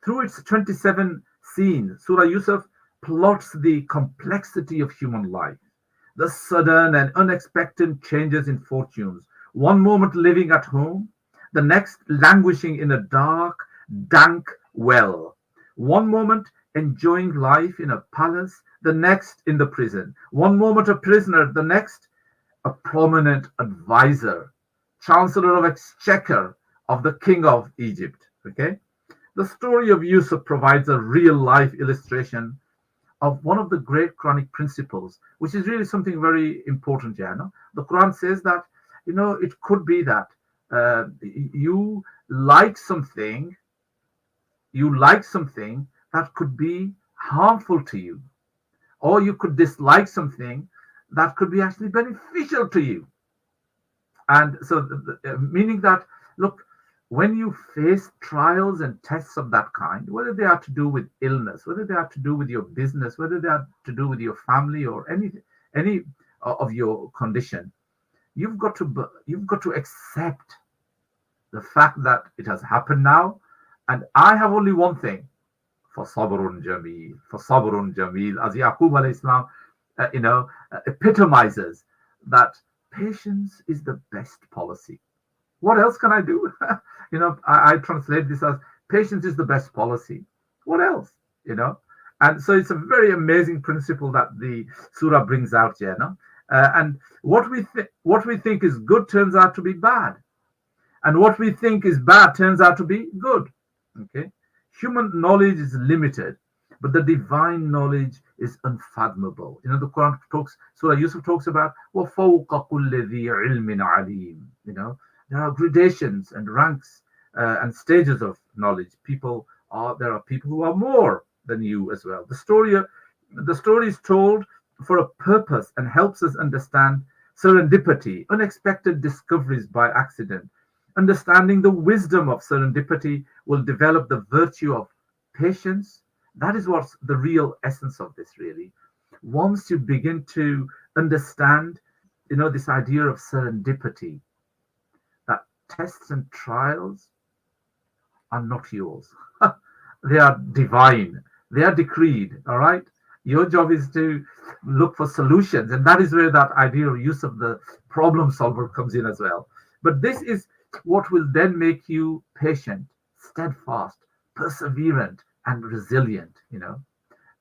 Through its 27 scenes, Surah Yusuf plots the complexity of human life, the sudden and unexpected changes in fortunes. One moment living at home, the next languishing in a dark, dank well. One moment enjoying life in a palace, the next in the prison. One moment a prisoner, the next a prominent advisor, Chancellor of Exchequer of the King of Egypt. Okay, the story of Yusuf provides a real-life illustration of one of the great Quranic principles, which is really something very important here. No? The Quran says that, it could be that you like something that could be harmful to you, or you could dislike something that could be actually beneficial to you. And so, meaning that, look, when you face trials and tests of that kind, whether they are to do with illness, whether they are to do with your business, whether they are to do with your family or any of your condition, you've got to accept the fact that it has happened now. And I have only one thing: for sabrun jameel, as Yaqub alayhi salam, epitomizes that patience is the best policy. What else can I do? I translate this as patience is the best policy. What else? And so it's a very amazing principle that the surah brings out here. And what we think is good turns out to be bad, and what we think is bad turns out to be good. Okay, human knowledge is limited, but the divine knowledge is unfathomable. The Quran talks, Surah Yusuf talks about وَفَوْقَ كُلِّ ذِي عِلْمٍ عَلِيمٍ. There are gradations and ranks and stages of knowledge. There are people who are more than you as well. The story is told for a purpose and helps us understand serendipity, unexpected discoveries by accident. Understanding the wisdom of serendipity will develop the virtue of patience. That is what's the real essence of this, really. Once you begin to understand, this idea of serendipity, that tests and trials are not yours. They are divine. They are decreed, all right? Your job is to look for solutions. And that is where that idea of use of the problem solver comes in as well. But this is what will then make you patient, steadfast, perseverant, and resilient.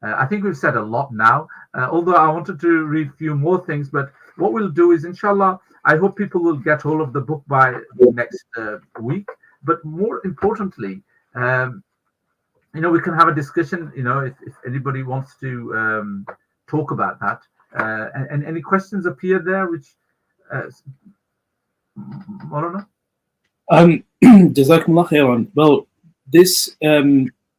I think we've said a lot now, although I wanted to read a few more things. But what we'll do is, inshallah, I hope people will get hold of the book by next week. But more importantly, we can have a discussion, if anybody wants to talk about that. And any questions appear there, which I don't know. Jazakumullah khairan. Well, this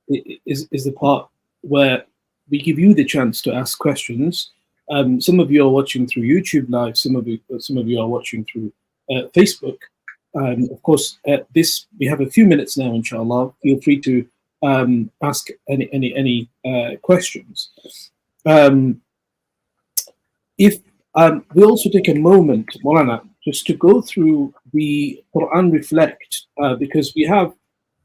is the part where we give you the chance to ask questions. Some of you are watching through YouTube Live. Some of you are watching through Facebook. Of course, we have a few minutes now, inshallah. Feel free to ask any questions. If we also take a moment, Maulana, just to go through the Quran Reflect, because we have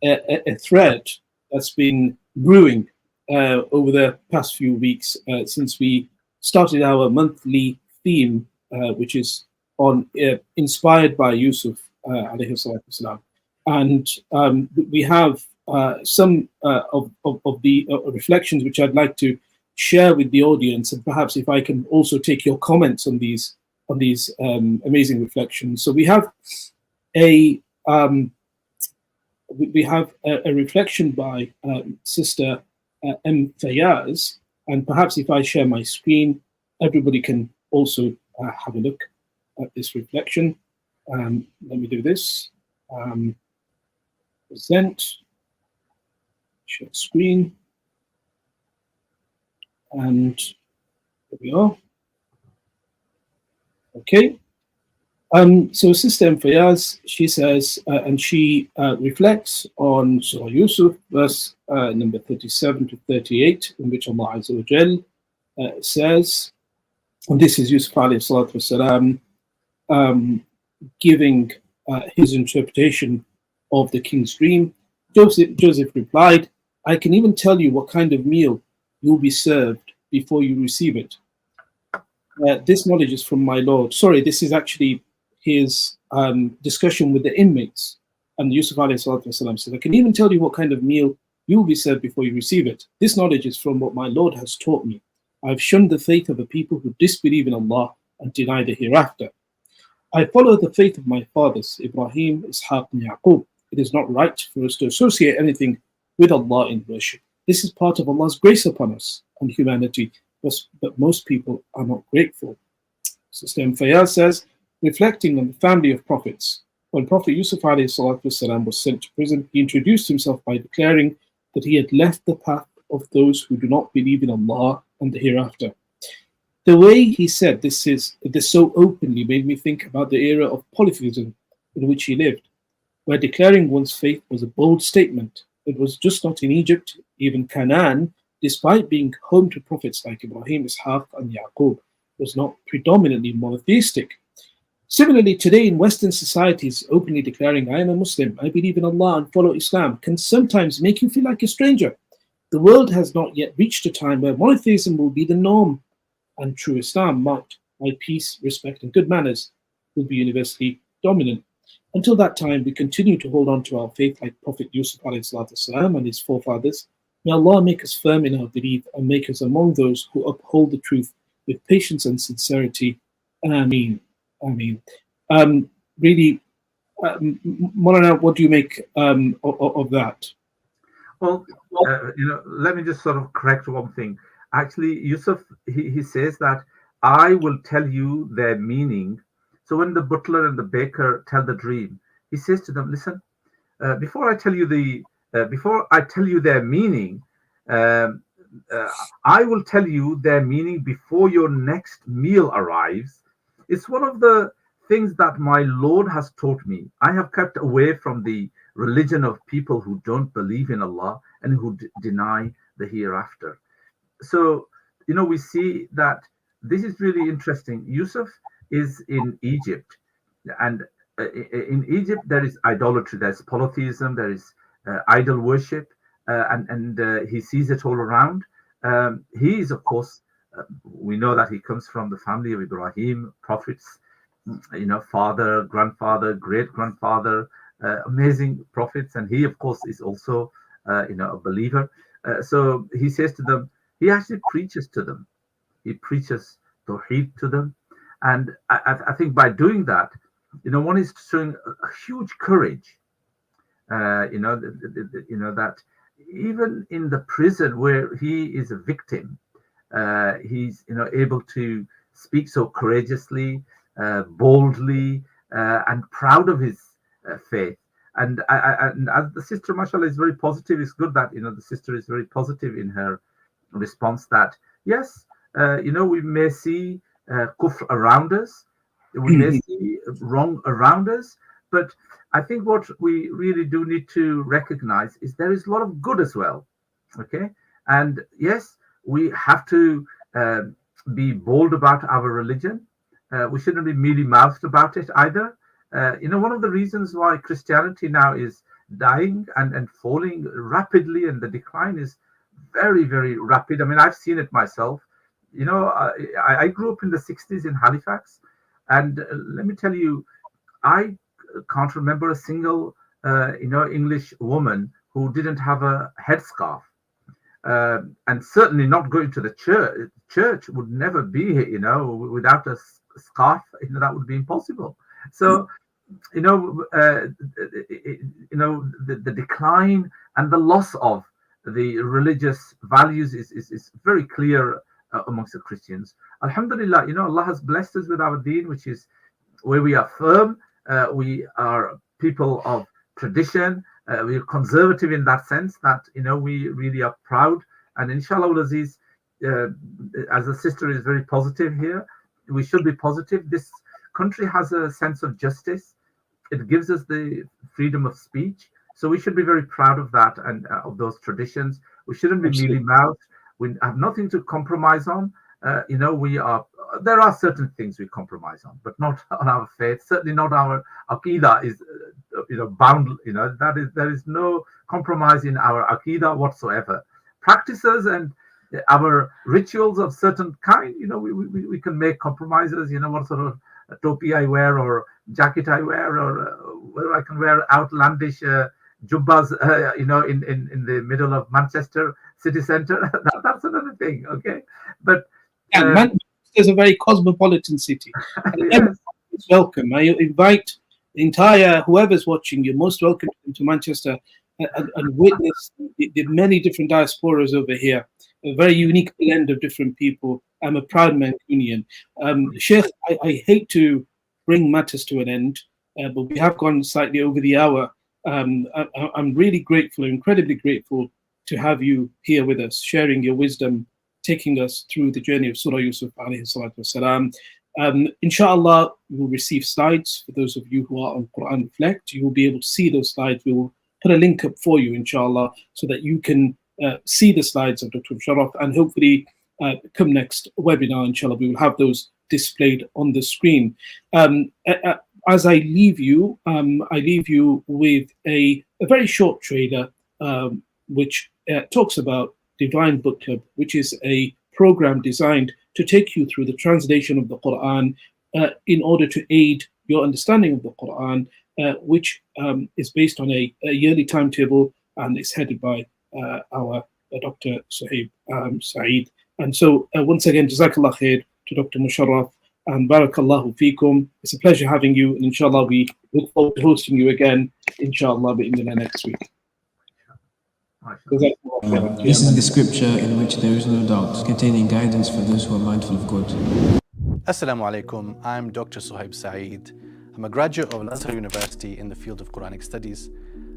a thread that's been brewing over the past few weeks since we started our monthly theme, which is on inspired by Yusuf alayhi salatu wasalam. And we have some of the reflections which I'd like to share with the audience, and perhaps if I can also take your comments on these amazing reflections. So we have a reflection by Sister M. Fayaz, and perhaps if I share my screen, everybody can also have a look at this reflection. Let me do this. Present, share screen, and there we are. Okay. So Sister M. Fayaz, she says, and she reflects on Surah Yusuf, verse number 37 to 38, in which Allah Azza wa Jal says, and this is Yusuf alayhi salatu wasalam giving his interpretation of the king's dream. Joseph replied, I can even tell you what kind of meal you'll be served before you receive it. This knowledge is from my Lord. Sorry, this is actually his discussion with the inmates. And Yusuf alayhi salatu wasalam said, I can even tell you what kind of meal you will be served before you receive it. This knowledge is from what my Lord has taught me. I have shunned the faith of the people who disbelieve in Allah and deny the hereafter. I follow the faith of my fathers, Ibrahim, Ishaq, and Yaqub. It is not right for us to associate anything with Allah in worship. This is part of Allah's grace upon us and humanity, but most people are not grateful. Sister Fayaz says, reflecting on the family of prophets, when Prophet Yusuf والسلام, was sent to prison, he introduced himself by declaring that he had left the path of those who do not believe in Allah and the hereafter. The way he said this so openly made me think about the era of polytheism in which he lived, where declaring one's faith was a bold statement. It was just not in Egypt, even Canaan, despite being home to prophets like Ibrahim, Ishaq, and Yaqub, was not predominantly monotheistic. Similarly, today in Western societies, openly declaring, I am a Muslim, I believe in Allah and follow Islam, can sometimes make you feel like a stranger. The world has not yet reached a time where monotheism will be the norm, and true Islam, marked by peace, respect, and good manners, will be universally dominant. Until that time, we continue to hold on to our faith like Prophet Yusuf والسلام, and his forefathers. May Allah make us firm in our belief and make us among those who uphold the truth with patience and sincerity. Ameen. Ameen. Really, Maulana, what do you make of that? Well, let me just sort of correct one thing. Actually, Yusuf, he says that I will tell you their meaning. So when the butler and the baker tell the dream, he says to them, listen, before I tell you their meaning, I will tell you their meaning before your next meal arrives. It's one of the things that my Lord has taught me. I have kept away from the religion of people who don't believe in Allah and who deny the hereafter. So, we see that this is really interesting. Yusuf is in Egypt, and in Egypt there is idolatry, there's polytheism, there is idol worship, and he sees it all around. He is, of course, we know that he comes from the family of Ibrahim, prophets, father, grandfather, great grandfather, amazing prophets, and he, of course, is also a believer. So he says to them, he actually preaches to them. He preaches Tawheed to them. And I think by doing that, one is showing a huge courage. That even in the prison where he is a victim, he's able to speak so courageously, boldly, and proud of his faith. And as the sister, mashallah, is very positive. It's good that the sister is very positive in her response. That yes, we may see kufr around us, we may see wrong around us, but I think what we really do need to recognize is there is a lot of good as well. Okay, and yes, we have to be bold about our religion. We shouldn't be mealy mouthed about it either. One of the reasons why Christianity now is dying and falling rapidly, and the decline is very, very rapid. I mean, I've seen it myself. You know, I grew up in the 60s in Halifax, and let me tell you, I can't remember a single, English woman who didn't have a headscarf. And certainly not going to the church. Church would never be, without a scarf. That would be impossible. So, the decline and the loss of the religious values is very clear amongst the Christians. Alhamdulillah, Allah has blessed us with our deen, which is where we are firm. We are people of tradition. We are conservative in that sense that, we really are proud. And inshallah, Aziz, as the sister is very positive here, we should be positive. This country has a sense of justice. It gives us the freedom of speech. So we should be very proud of that and of those traditions. We shouldn't be mealy-mouthed. We have nothing to compromise on. There are certain things we compromise on, but not on our faith. Certainly not our aqidah is, bound. There is no compromise in our aqidah whatsoever. Practices and our rituals of certain kind, we can make compromises. What sort of topi I wear or jacket I wear, or whether I can wear outlandish jubbas, in the middle of Manchester city centre. That's another thing, okay? But Manchester is a very cosmopolitan city. Yes. Welcome. I invite the entire, whoever's watching, you're most welcome to Manchester and witness the many different diasporas over here. A very unique blend of different people. I'm a proud Mancunian. Shaykh, I hate to bring matters to an end, but we have gone slightly over the hour. I'm really grateful, incredibly grateful to have you here with us, sharing your wisdom, taking us through the journey of Surah Yusuf alayhi salatu wasalam. Inshallah, you will receive slides for those of you who are on Quran Reflect. You will be able to see those slides. We will put a link up for you, inshallah, so that you can see the slides of Dr. Musharraf, and hopefully come next webinar, inshallah, we will have those displayed on the screen. As I leave you with a very short trailer, which talks about Divine Book Club, which is a program designed to take you through the translation of the Quran in order to aid your understanding of the Quran, which is based on a yearly timetable and is headed by our Dr. Suhaib Saeed. And so once again, Jazakallah khair to Dr. Musharraf and Barakallahu Feekum. It's a pleasure having you, and inshallah we look forward to hosting you again, inshallah, next week. This is the scripture in which there is no doubt, containing guidance for those who are mindful of God. Assalamu alaikum. I'm Dr. Suhaib Saeed. I'm a graduate of Al Azhari University in the field of Quranic studies,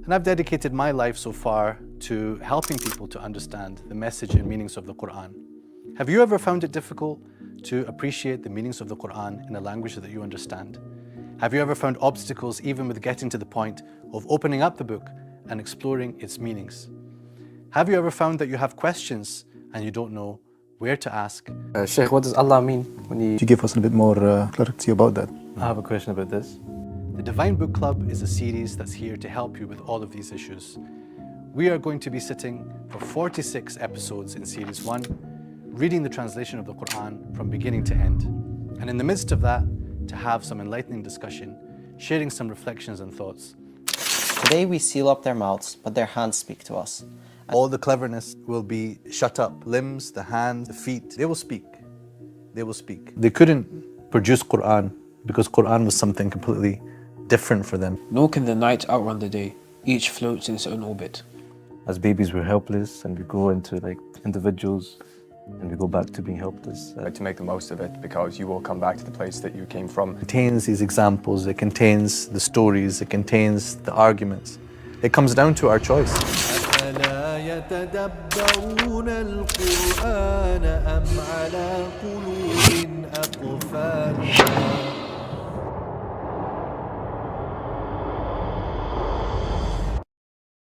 and I've dedicated my life so far to helping people to understand the message and meanings of the Quran. Have you ever found it difficult to appreciate the meanings of the Quran in a language that you understand? Have you ever found obstacles even with getting to the point of opening up the book and exploring its meanings? Have you ever found that you have questions and you don't know where to ask? Shaykh, what does Allah mean when you give us a bit more clarity about that? I have a question about this. The Divine Book Club is a series that's here to help you with all of these issues. We are going to be sitting for 46 episodes in Series 1, reading the translation of the Quran from beginning to end. And in the midst of that, to have some enlightening discussion, sharing some reflections and thoughts. Today we seal up their mouths, but their hands speak to us. All the cleverness will be shut up. Limbs, the hands, the feet, they will speak. They will speak. They couldn't produce Quran because Quran was something completely different for them. Nor can the night outrun the day. Each floats in its own orbit. As babies, we're helpless and we grow into like individuals and we go back to being helpless. To make the most of it, because you will come back to the place that you came from. It contains these examples, it contains the stories, it contains the arguments. It comes down to our choice. يتدبرون القرآن أم على قلوب